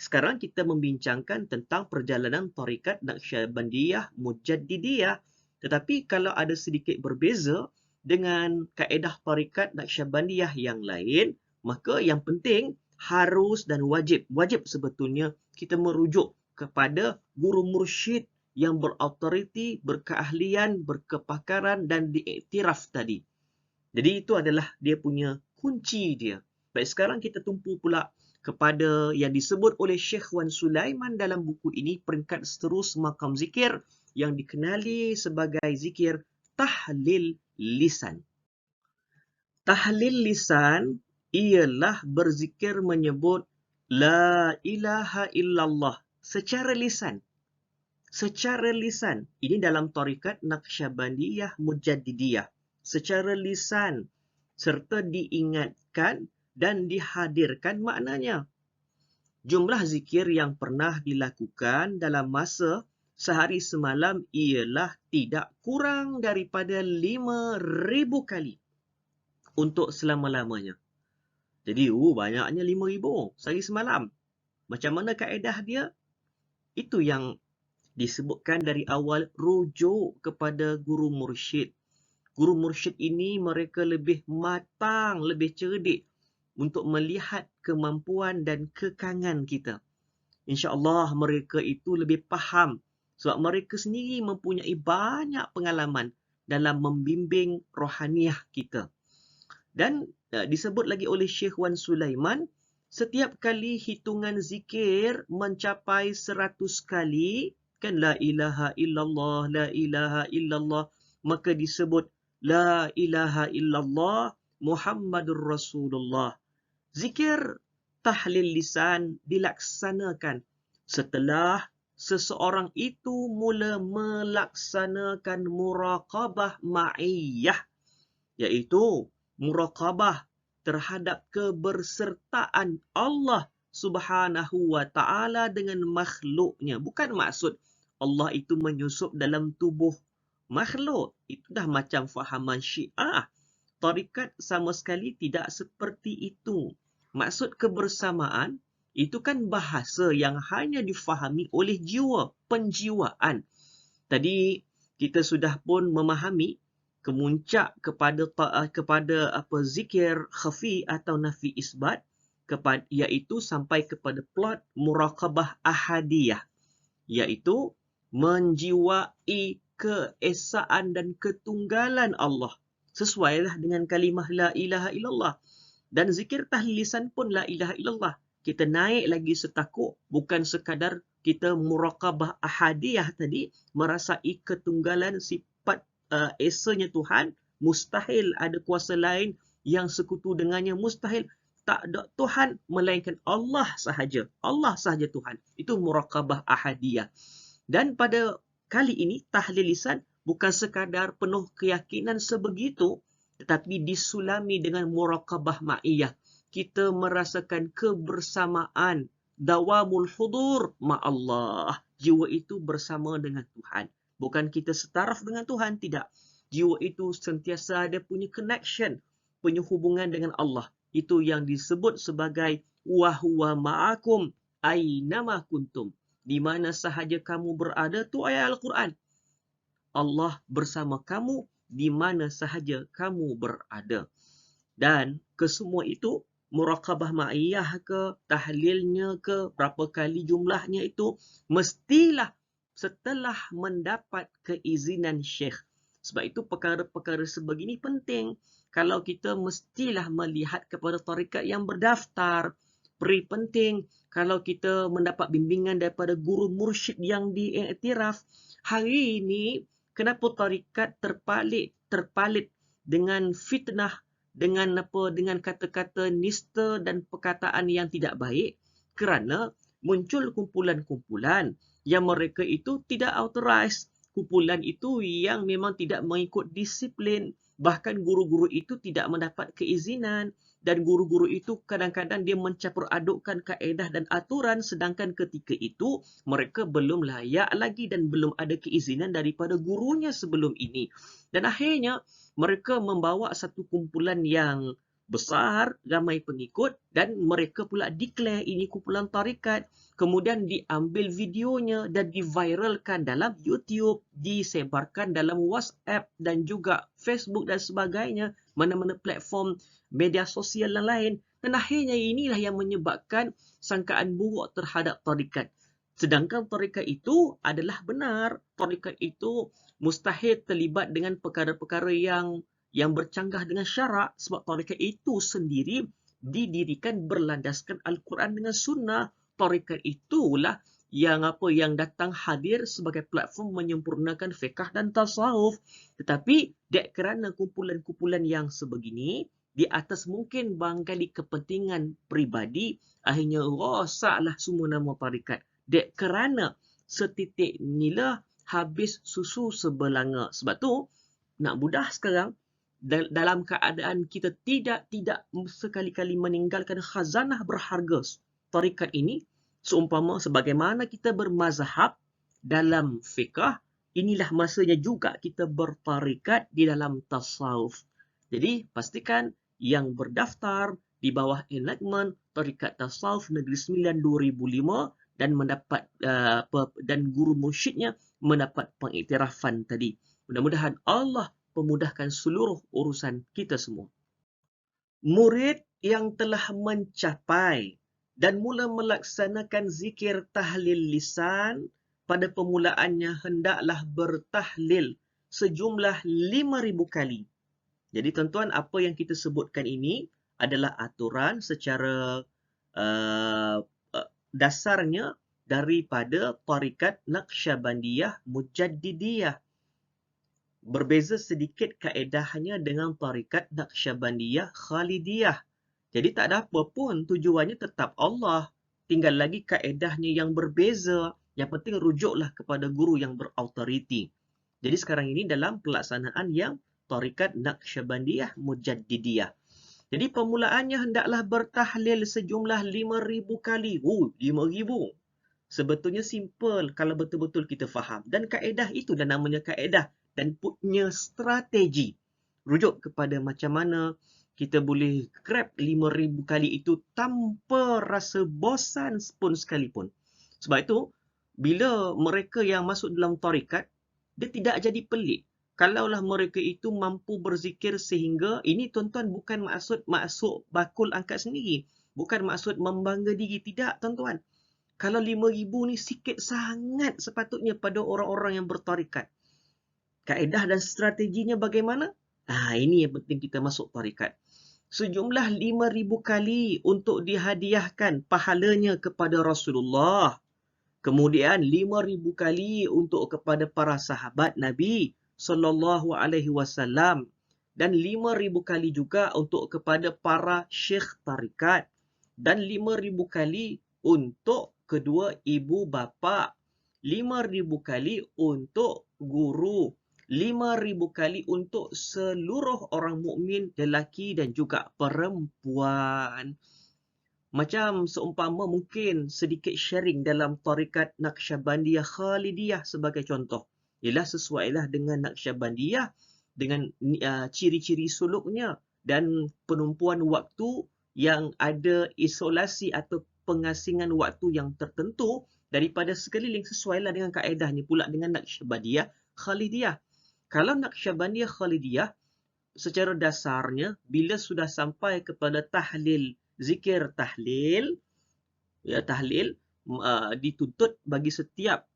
sekarang kita membincangkan tentang perjalanan tarikat Naqsyabandiyah Mujaddidiyah. Tetapi kalau ada sedikit berbeza dengan kaedah tarikat Naqsyabandiyah yang lain, maka yang penting harus dan wajib sebetulnya kita merujuk kepada guru mursyid yang berautoriti, berkeahlian, berkepakaran dan diiktiraf tadi. Jadi itu adalah dia punya kunci dia. Baik, sekarang kita tumpu pula kepada yang disebut oleh Syekh Wan Sulaiman dalam buku ini, peringkat seterus makam zikir yang dikenali sebagai zikir tahlil lisan. Tahlil lisan ialah berzikir menyebut La ilaha illallah secara lisan. Secara lisan. Ini dalam tarikat Naqsyabandiyah Mujaddidiyah. Secara lisan. Serta diingatkan dan dihadirkan maknanya. Jumlah zikir yang pernah dilakukan dalam masa sehari semalam ialah tidak kurang daripada 5,000 kali untuk selama-lamanya. Jadi, banyaknya 5,000 sehari semalam. Macam mana kaedah dia? Itu yang disebutkan dari awal, rujuk kepada guru mursyid. Guru mursyid ini mereka lebih matang, lebih cerdik untuk melihat kemampuan dan kekangan kita. InsyaAllah mereka itu lebih faham sebab mereka sendiri mempunyai banyak pengalaman dalam membimbing rohaniah kita. Dan disebut lagi oleh Syekh Wan Sulaiman, setiap kali hitungan zikir mencapai 100 kali, kan la ilaha illallah, la ilaha illallah, maka disebut la ilaha illallah Muhammadur Rasulullah. Zikir tahlil lisan dilaksanakan setelah seseorang itu mula melaksanakan muraqabah ma'iyah, iaitu muraqabah terhadap kebersertaan Allah Subhanahu wa taala dengan makhluknya. Bukan maksud Allah itu menyusup dalam tubuh makhluk. Itu dah macam fahaman Syiah. Tarikat sama sekali tidak seperti itu. Maksud kebersamaan itu kan bahasa yang hanya difahami oleh jiwa, penjiwaan. Tadi kita sudah pun memahami kemuncak kepada zikir khafi atau nafi isbat, iaitu sampai kepada plot muraqabah ahadiyah, iaitu menjiwai keesaan dan ketunggalan Allah. Sesuailah dengan kalimah la ilaha illallah. Dan zikir tahlil lisan pun la ilaha illallah. Kita naik lagi setakuk, bukan sekadar kita muraqabah ahadiyah tadi, merasai ketunggalan sifat esanya Tuhan, mustahil ada kuasa lain yang sekutu dengannya, mustahil. Tak ada Tuhan melainkan Allah sahaja. Allah sahaja Tuhan. Itu muraqabah ahadiyah. Dan pada kali ini, tahlil lisan bukan sekadar penuh keyakinan sebegitu, tetapi disulami dengan muraqabah ma'iyah. Kita merasakan kebersamaan, dawamul hudur ma'allah. Jiwa itu bersama dengan Tuhan. Bukan kita setaraf dengan Tuhan, tidak. Jiwa itu sentiasa ada punya connection, punya hubungan dengan Allah. Itu yang disebut sebagai wahuwa ma'akum aynama kuntum. Di mana sahaja kamu berada, tu ayat Al-Quran. Allah bersama kamu di mana sahaja kamu berada. Dan kesemua itu, muraqabah ma'iyah ke, tahlilnya ke, berapa kali jumlahnya itu, mestilah setelah mendapat keizinan Syekh. Sebab itu perkara-perkara sebegini penting. Kalau kita mestilah melihat kepada tarikat yang berdaftar. Beri penting kalau kita mendapat bimbingan daripada guru mursyid yang diiktiraf. Hari ini, kenapa tarikat terpalit dengan fitnah, dengan kata-kata nista dan perkataan yang tidak baik? Kerana muncul kumpulan-kumpulan yang mereka itu tidak authorized. Kumpulan itu yang memang tidak mengikut disiplin. Bahkan guru-guru itu tidak mendapat keizinan. Dan guru-guru itu kadang-kadang dia mencampur adukkan kaedah dan aturan, sedangkan ketika itu mereka belum layak lagi dan belum ada keizinan daripada gurunya sebelum ini. Dan akhirnya mereka membawa satu kumpulan yang besar, ramai pengikut, dan mereka pula declare ini kumpulan tarikat. Kemudian diambil videonya dan diviralkan dalam YouTube, disebarkan dalam WhatsApp dan juga Facebook dan sebagainya, mana-mana platform media sosial yang lain. Dan akhirnya inilah yang menyebabkan sangkaan buruk terhadap tarikat. Sedangkan tarikat itu adalah benar. Tarikat itu mustahil terlibat dengan perkara-perkara yang bercanggah dengan syarak, sebab tarikat itu sendiri didirikan berlandaskan Al-Quran dengan Sunnah. Tarikat itulah yang datang hadir sebagai platform menyempurnakan fiqh dan tasawuf. Tetapi dek kerana kumpulan-kumpulan yang sebegini, di atas mungkin barangkali kepentingan peribadi, akhirnya rosaklah semua nama tarikat. Dek kerana setitik inilah habis susu sebelanga. Sebab tu nak mudah sekarang, dalam keadaan kita tidak sekali-kali meninggalkan khazanah berharga tarikat ini, seumpama sebagaimana kita bermazhab dalam fiqh, inilah masanya juga kita bertarikat di dalam tasawuf. Jadi pastikan yang berdaftar di bawah enactment Tarikat Tasawuf Negeri Sembilan 2005 dan mendapat dan guru mursyidnya mendapat pengiktirafan tadi. Mudah-mudahan Allah memudahkan seluruh urusan kita semua. Murid yang telah mencapai dan mula melaksanakan zikir tahlil lisan, pada permulaannya hendaklah bertahlil sejumlah 5,000 kali. Jadi tuan-tuan, apa yang kita sebutkan ini adalah aturan secara dasarnya daripada tarikat Naqsyabandiyah Mujaddidiyah. Berbeza sedikit kaedahnya dengan tarikat Naqsyabandiyah Khalidiyah. Jadi tak ada apa pun, tujuannya tetap Allah. Tinggal lagi kaedahnya yang berbeza. Yang penting rujuklah kepada guru yang berautoriti. Jadi sekarang ini dalam pelaksanaan yang tarikat Naqsyabandiyah Mujaddidiyah. Jadi permulaannya hendaklah bertahlil sejumlah 5,000 kali. 5,000. Sebetulnya simple kalau betul-betul kita faham. Dan kaedah itu dah namanya kaedah dan punya strategi. Rujuk kepada macam mana kita boleh grab 5,000 kali itu tanpa rasa bosan pun sekalipun. Sebab itu, bila mereka yang masuk dalam tarikat, dia tidak jadi pelik. Kalaulah mereka itu mampu berzikir sehingga, ini tuan-tuan bukan maksud bakul angkat sendiri. Bukan maksud membangga diri. Tidak, tuan-tuan. Kalau 5,000 ni sikit sangat sepatutnya pada orang-orang yang bertarikat. Kaedah dan strateginya bagaimana? Ini yang penting kita masuk tarikat. Sejumlah 5,000 kali untuk dihadiahkan pahalanya kepada Rasulullah. Kemudian 5,000 kali untuk kepada para sahabat Nabi sallallahu alaihi wasallam, dan 5,000 kali juga untuk kepada para syekh tarikat, dan 5,000 kali untuk kedua ibu bapa, 5,000 kali untuk guru, 5,000 kali untuk seluruh orang mukmin lelaki dan juga perempuan. Macam seumpama mungkin sedikit sharing dalam tarikat Naqsyabandiyah Khalidiyah sebagai contoh. Ialah sesuailah dengan Naqsyabandiyah dengan ciri-ciri suluknya dan penumpuan waktu yang ada isolasi atau pengasingan waktu yang tertentu daripada sekeliling, sesuailah dengan kaedahnya pula dengan Naqsyabandiyah Khalidiyah. Kalau Naqsyabandiyah Khalidiyah secara dasarnya bila sudah sampai kepada tahlil, zikir tahlil, tahlil dituntut bagi setiap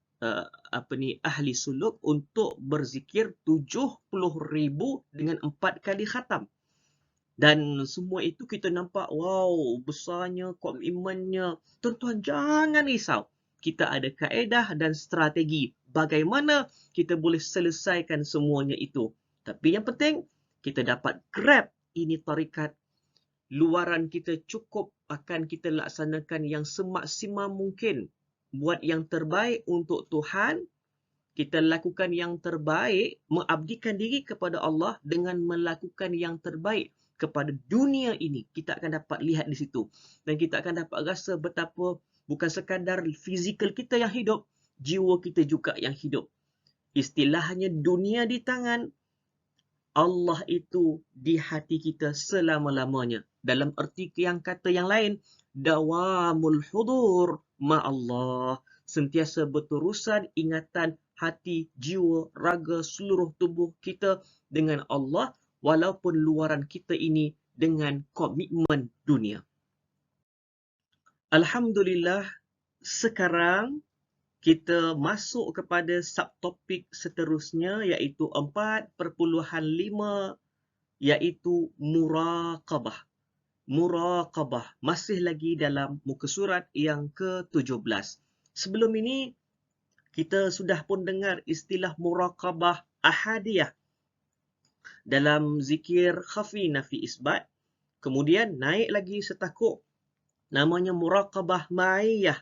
ahli suluk untuk berzikir 70,000 dengan 4 kali khatam. Dan semua itu kita nampak, wow, besarnya komitmennya. Tuan-tuan, jangan risau. Kita ada kaedah dan strategi bagaimana kita boleh selesaikan semuanya itu. Tapi yang penting, kita dapat grab ini tarikat. Luaran kita cukup akan kita laksanakan yang semaksimal mungkin. Buat yang terbaik untuk Tuhan. Kita lakukan yang terbaik, mengabdikan diri kepada Allah dengan melakukan yang terbaik kepada dunia ini. Kita akan dapat lihat di situ. Dan kita akan dapat rasa betapa bukan sekadar fizikal kita yang hidup, jiwa kita juga yang hidup. Istilahnya dunia di tangan, Allah itu di hati kita selama-lamanya. Dalam erti yang kata yang lain, dawamul hudur ma'allah. Sentiasa berterusan ingatan hati, jiwa, raga, seluruh tubuh kita dengan Allah walaupun luaran kita ini dengan komitmen dunia. Alhamdulillah, sekarang kita masuk kepada subtopik seterusnya iaitu 4.5 iaitu muraqabah. Muraqabah masih lagi dalam muka surat yang ke-17. Sebelum ini kita sudah pun dengar istilah muraqabah ahadiyah dalam zikir khafi nafi isbat. Kemudian naik lagi setakuk namanya muraqabah ma'iyah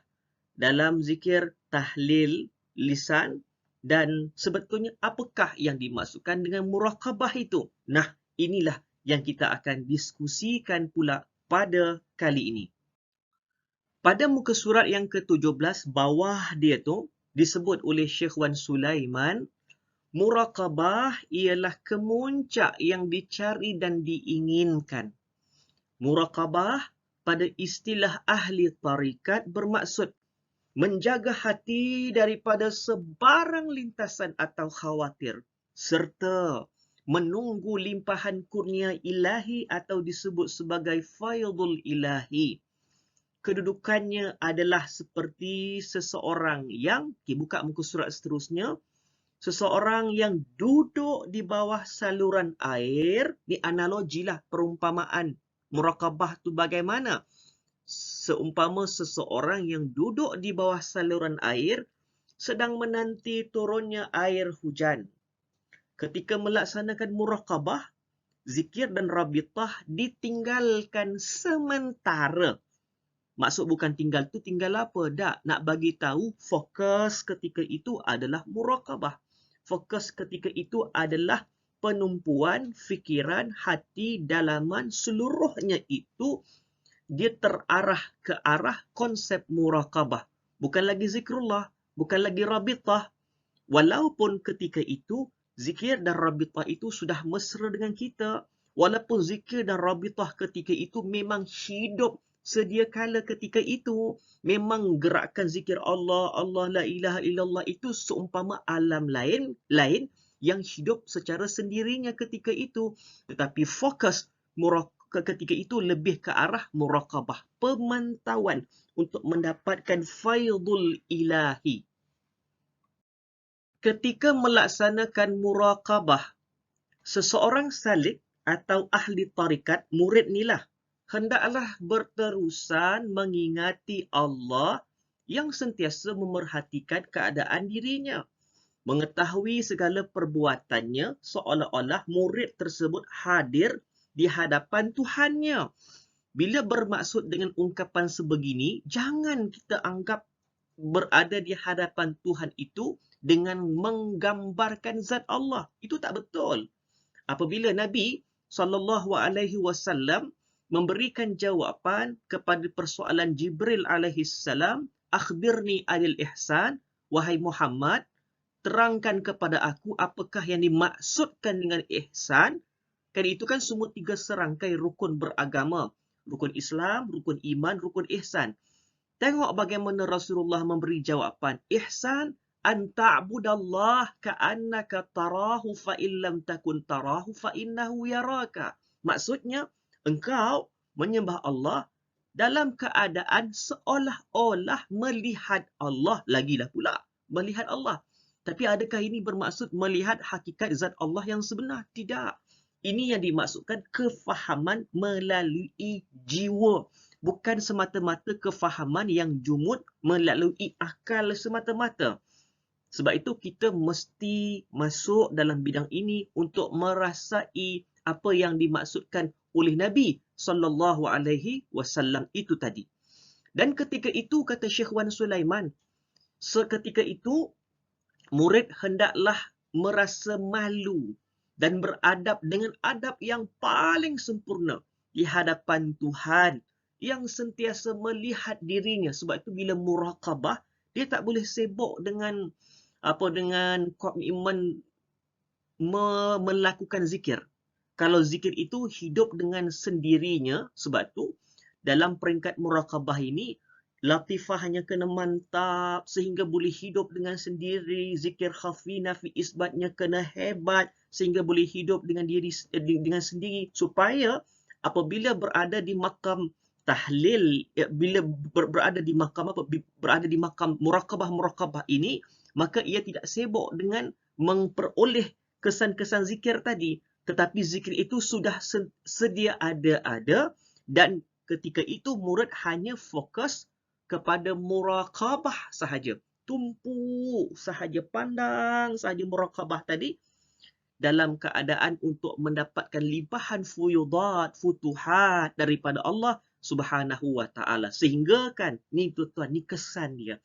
dalam zikir tahlil lisan. Dan sebetulnya apakah yang dimaksudkan dengan muraqabah itu? Nah, inilah yang kita akan diskusikan pula pada kali ini. Pada muka surat yang ke-17, bawah dia tu disebut oleh Syekh Wan Sulaiman, muraqabah ialah kemuncak yang dicari dan diinginkan. Muraqabah pada istilah ahli tarikat bermaksud menjaga hati daripada sebarang lintasan atau khawatir, serta menunggu limpahan kurnia ilahi atau disebut sebagai faidul ilahi. Kedudukannya adalah seperti seseorang yang, buka muka surat seterusnya, seseorang yang duduk di bawah saluran air. Ni analogilah perumpamaan muraqabah tu bagaimana? Seumpama seseorang yang duduk di bawah saluran air sedang menanti turunnya air hujan. Ketika melaksanakan muraqabah, zikir dan rabitah ditinggalkan sementara. Maksud bukan tinggal tu tinggal apa? Tak, nak bagi tahu fokus ketika itu adalah muraqabah. Fokus ketika itu adalah penumpuan fikiran, hati, dalaman, seluruhnya itu dia terarah ke arah konsep muraqabah. Bukan lagi zikrullah, bukan lagi rabitah. Walaupun ketika itu, zikir dan rabitah itu sudah mesra dengan kita. Walaupun zikir dan rabitah ketika itu memang hidup sedia kala ketika itu. Memang gerakkan zikir Allah, Allah la ilaha illallah itu seumpama alam lain yang hidup secara sendirinya ketika itu. Tetapi fokus ketika itu lebih ke arah muraqabah, pemantauan untuk mendapatkan faidul ilahi. Ketika melaksanakan muraqabah, seseorang salik atau ahli tarikat, murid nilah, hendaklah berterusan mengingati Allah yang sentiasa memerhatikan keadaan dirinya. mengetahui segala perbuatannya seolah-olah murid tersebut hadir di hadapan Tuhannya. Bila bermaksud dengan ungkapan sebegini, jangan kita anggap berada di hadapan Tuhan itu dengan menggambarkan zat Allah. Itu tak betul. Apabila Nabi SAW memberikan jawapan kepada persoalan Jibril AS, akhbirni anil ihsan, wahai Muhammad, terangkan kepada aku apakah yang dimaksudkan dengan ihsan. Kan itu kan semua 3 serangkai rukun beragama. Rukun Islam, rukun iman, rukun ihsan. Tengok bagaimana Rasulullah memberi jawapan. Ihsan an ta'budallah ka'annaka tarahu fa illam takun tarahu fa innahu yaraka. Maksudnya, engkau menyembah Allah dalam keadaan seolah-olah melihat Allah. Lagilah pula melihat Allah. Tapi adakah ini bermaksud melihat hakikat zat Allah yang sebenar? Tidak. Ini yang dimaksudkan kefahaman melalui jiwa. Bukan semata-mata kefahaman yang jumud melalui akal semata-mata. Sebab itu kita mesti masuk dalam bidang ini untuk merasai apa yang dimaksudkan oleh Nabi SAW itu tadi. Dan ketika itu, kata Syekh Wan Sulaiman, seketika itu murid hendaklah merasa malu dan beradab dengan adab yang paling sempurna di hadapan Tuhan yang sentiasa melihat dirinya. Sebab itu bila muraqabah, dia tak boleh sibuk dengan komitmen melakukan zikir. Kalau zikir itu hidup dengan sendirinya, sebab tu dalam peringkat muraqabah ini, latifahnya kena mantap sehingga boleh hidup dengan sendiri. Zikir khafi nafi isbatnya kena hebat sehingga boleh hidup dengan diri dengan sendiri, supaya apabila berada di makam tahlil, bila berada di makam muraqabah ini, maka ia tidak sibuk dengan memperoleh kesan-kesan zikir tadi, tetapi zikir itu sudah sedia ada, dan ketika itu murid hanya fokus kepada muraqabah sahaja. Tumpu sahaja, pandang sahaja muraqabah tadi, dalam keadaan untuk mendapatkan limpahan fuyudat, futuhat daripada Allah Subhanahu wa ta'ala. Sehingga kan, ni tuan-tuan, ni kesan dia.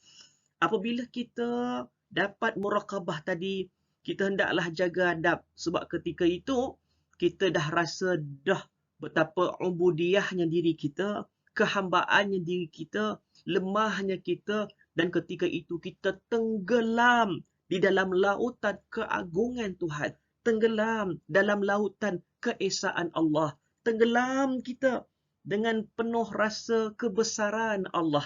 Apabila kita dapat muraqabah tadi, kita hendaklah jaga adab. Sebab ketika itu, kita dah rasa dah betapa ubudiyahnya diri kita, kehambaannya diri kita, lemahnya kita, dan ketika itu kita tenggelam di dalam lautan keagungan Tuhan, tenggelam dalam lautan keesaan Allah, tenggelam kita dengan penuh rasa kebesaran Allah.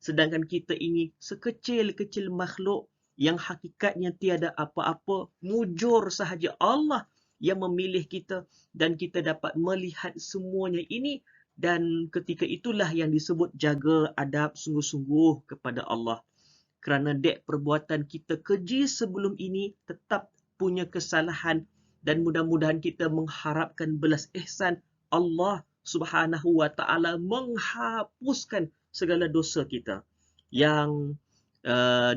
Sedangkan kita ini sekecil-kecil makhluk yang hakikatnya tiada apa-apa, mujur sahaja Allah yang memilih kita, dan kita dapat melihat semuanya ini. Dan ketika itulah yang disebut jaga adab sungguh-sungguh kepada Allah. Kerana dek perbuatan kita keji sebelum ini tetap punya kesalahan, dan mudah-mudahan kita mengharapkan belas ihsan Allah Subhanahu wa ta'ala menghapuskan segala dosa kita, yang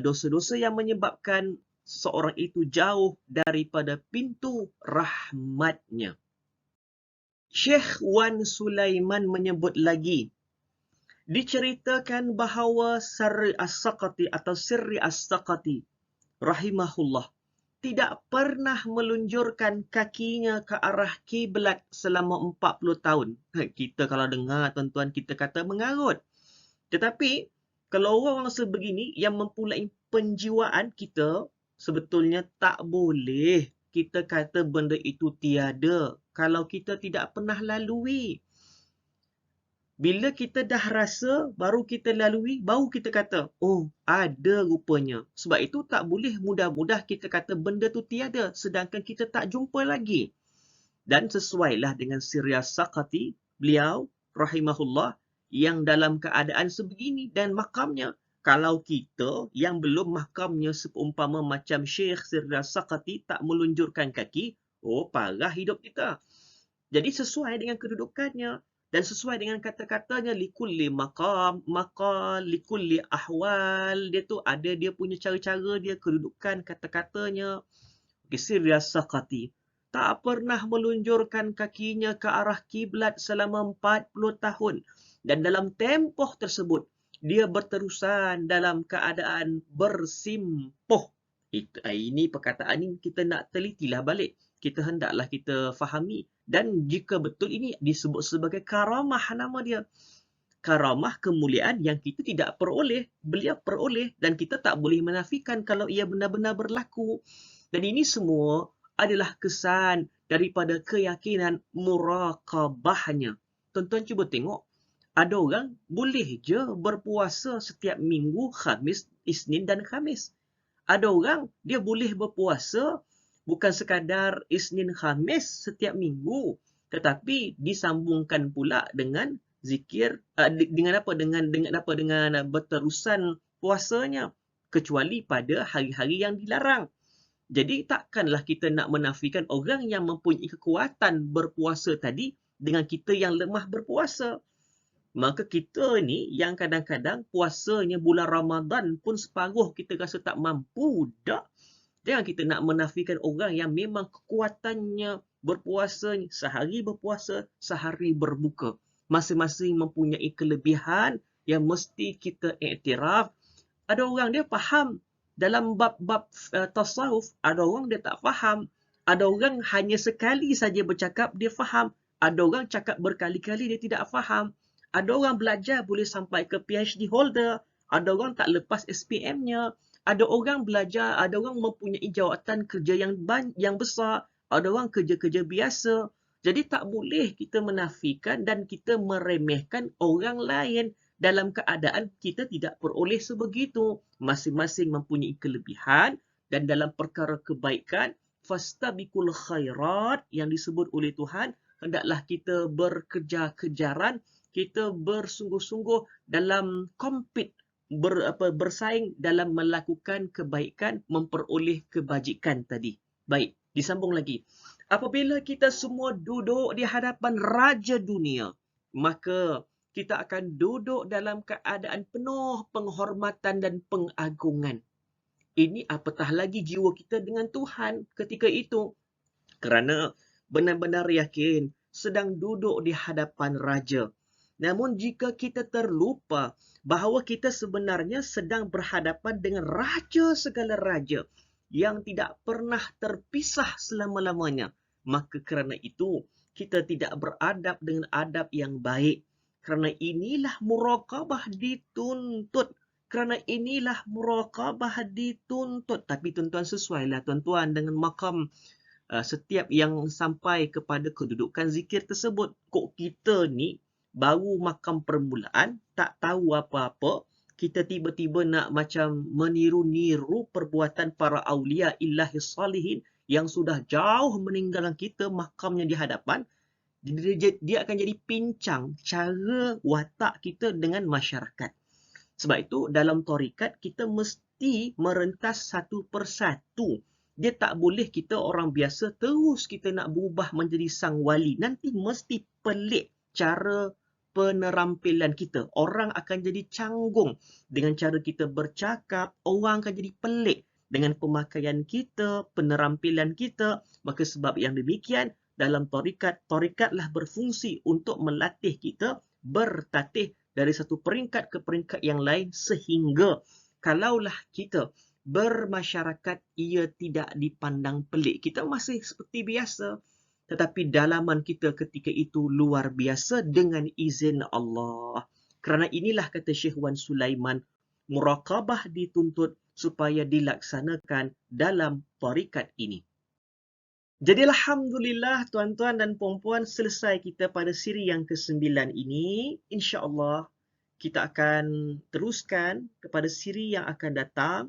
dosa-dosa yang menyebabkan seorang itu jauh daripada pintu rahmatnya. Syekh Wan Sulaiman menyebut lagi, diceritakan bahawa Sirri As-Saqati atau Sirri As-Saqati rahimahullah tidak pernah melunjurkan kakinya ke arah kiblat selama 40 tahun. Kita kalau dengar tuan-tuan, kita kata mengarut. Tetapi kalau orang sebegini yang mempunyai penjiwaan, kita sebetulnya tak boleh kita kata benda itu tiada kalau kita tidak pernah lalui. Bila kita dah rasa, baru kita lalui, baru kita kata, oh, ada rupanya. Sebab itu tak boleh mudah-mudah kita kata benda tu tiada, sedangkan kita tak jumpa lagi. Dan sesuailah dengan Sirri As-Saqati, beliau, rahimahullah, yang dalam keadaan sebegini dan makamnya. Kalau kita yang belum makamnya seumpama macam Syekh Sirri As-Saqati tak melunjurkan kaki, oh, parah hidup kita. Jadi sesuai dengan kedudukannya. Dan sesuai dengan kata-katanya, likulli maqam, maqal, likulli ahwal. Dia tu ada dia punya cara-cara dia, kedudukan kata-katanya. Sirya Saqati tak pernah melunjurkan kakinya ke arah kiblat selama 40 tahun. Dan dalam tempoh tersebut, dia berterusan dalam keadaan bersimpuh. Ini perkataan ini kita nak telitilah balik. Kita hendaklah kita fahami. Dan jika betul ini disebut sebagai karamah nama dia. Karamah kemuliaan yang kita tidak peroleh. Beliau peroleh dan kita tak boleh menafikan kalau ia benar-benar berlaku. Dan ini semua adalah kesan daripada keyakinan muraqabahnya. Tuan-tuan cuba tengok. Ada orang boleh je berpuasa setiap minggu, Khamis, Isnin dan Khamis. Ada orang dia boleh berpuasa bukan sekadar Isnin Khamis setiap minggu, tetapi disambungkan pula dengan zikir dengan berterusan puasanya, kecuali pada hari-hari yang dilarang. Jadi takkanlah kita nak menafikan orang yang mempunyai kekuatan berpuasa tadi dengan kita yang lemah berpuasa. Maka kita ni yang kadang-kadang puasanya bulan Ramadan pun separuh kita rasa tak mampu dah. Jangan kita nak menafikan orang yang memang kekuatannya berpuasa sehari berpuasa, sehari berbuka. Masing-masing mempunyai kelebihan yang mesti kita iktiraf. Ada orang dia faham dalam bab-bab tasawuf, ada orang dia tak faham. Ada orang hanya sekali saja bercakap dia faham. Ada orang cakap berkali-kali dia tidak faham. Ada orang belajar boleh sampai ke PhD holder. Ada orang tak lepas SPM-nya. Ada orang belajar, ada orang mempunyai jawatan kerja yang besar. Ada orang kerja-kerja biasa. Jadi tak boleh kita menafikan dan kita meremehkan orang lain dalam keadaan kita tidak peroleh sebegitu. Masing-masing mempunyai kelebihan dan dalam perkara kebaikan, fastabiqul khairat yang disebut oleh Tuhan, hendaklah kita berkejar-kejaran, kita bersungguh-sungguh dalam compete, bersaing dalam melakukan kebaikan, memperoleh kebajikan tadi. Baik, disambung lagi. Apabila kita semua duduk di hadapan Raja Dunia, maka kita akan duduk dalam keadaan penuh penghormatan dan pengagungan. Ini apatah lagi jiwa kita dengan Tuhan ketika itu. Kerana benar-benar yakin sedang duduk di hadapan Raja. Namun jika kita terlupa bahawa kita sebenarnya sedang berhadapan dengan Raja segala Raja yang tidak pernah terpisah selama-lamanya, maka kerana itu kita tidak beradab dengan adab yang baik. Kerana inilah muraqabah dituntut. Kerana inilah muraqabah dituntut. Tapi tuan-tuan sesuailah tuan-tuan dengan makam setiap yang sampai kepada kedudukan zikir tersebut. Kok kita ni baru makam permulaan, tak tahu apa-apa, kita tiba-tiba nak macam meniru-niru perbuatan para awliya illahi salihin yang sudah jauh meninggalkan kita makamnya di hadapan. Dia akan jadi pincang cara watak kita dengan masyarakat. Sebab itu dalam tarikat kita mesti merentas satu persatu. Dia tak boleh kita orang biasa terus kita nak berubah menjadi sang wali. Nanti mesti pelik cara penerampilan kita. Orang akan jadi canggung dengan cara kita bercakap. Orang akan jadi pelik dengan pemakaian kita, penerampilan kita. Maka sebab yang demikian, dalam tarikat, tarikatlah berfungsi untuk melatih kita bertatih dari satu peringkat ke peringkat yang lain, sehingga kalaulah kita bermasyarakat ia tidak dipandang pelik. Kita masih seperti biasa. Tetapi dalaman kita ketika itu luar biasa dengan izin Allah. Kerana inilah kata Syekh Wan Sulaiman, muraqabah dituntut supaya dilaksanakan dalam tarikat ini. Jadi alhamdulillah tuan-tuan dan puan-puan, selesai kita pada siri yang ke-9 ini. InsyaAllah kita akan teruskan kepada siri yang akan datang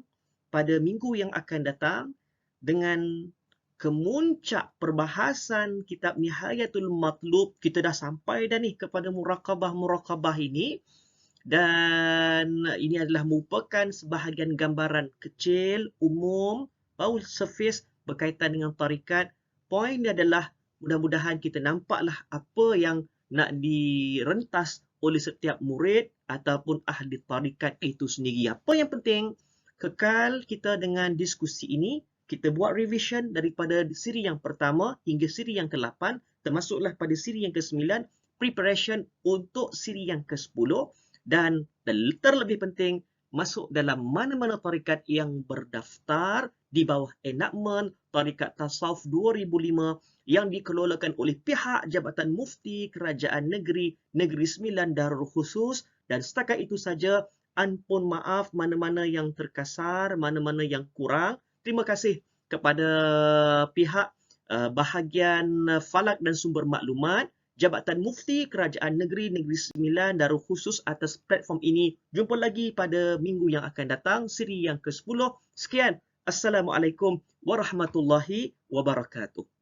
pada minggu yang akan datang dengan kemuncak perbahasan kitab Nihayatul Matlub. Kita dah sampai dah ni kepada muraqabah-muraqabah ini. Dan ini adalah merupakan sebahagian gambaran kecil, umum, bau surface berkaitan dengan tarikat. Poin dia adalah mudah-mudahan kita nampaklah apa yang nak direntas oleh setiap murid ataupun ahli tarikat itu sendiri. Apa yang penting, kekal kita dengan diskusi ini, kita buat revision daripada siri yang pertama hingga siri yang ke-8, termasuklah pada siri yang ke-9, preparation untuk siri yang ke-10, dan terlebih penting, masuk dalam mana-mana tarikat yang berdaftar di bawah enakmen Tarikat Tasawuf 2005 yang dikelolakan oleh pihak Jabatan Mufti Kerajaan Negeri Sembilan Darul Khusus. Dan setakat itu saja, ampun maaf mana-mana yang terkasar, mana-mana yang kurang. Terima kasih kepada pihak bahagian Falak dan Sumber Maklumat, Jabatan Mufti Kerajaan Negeri Sembilan Darul Khusus atas platform ini. Jumpa lagi pada minggu yang akan datang, siri yang ke-10. Sekian. Assalamualaikum warahmatullahi wabarakatuh.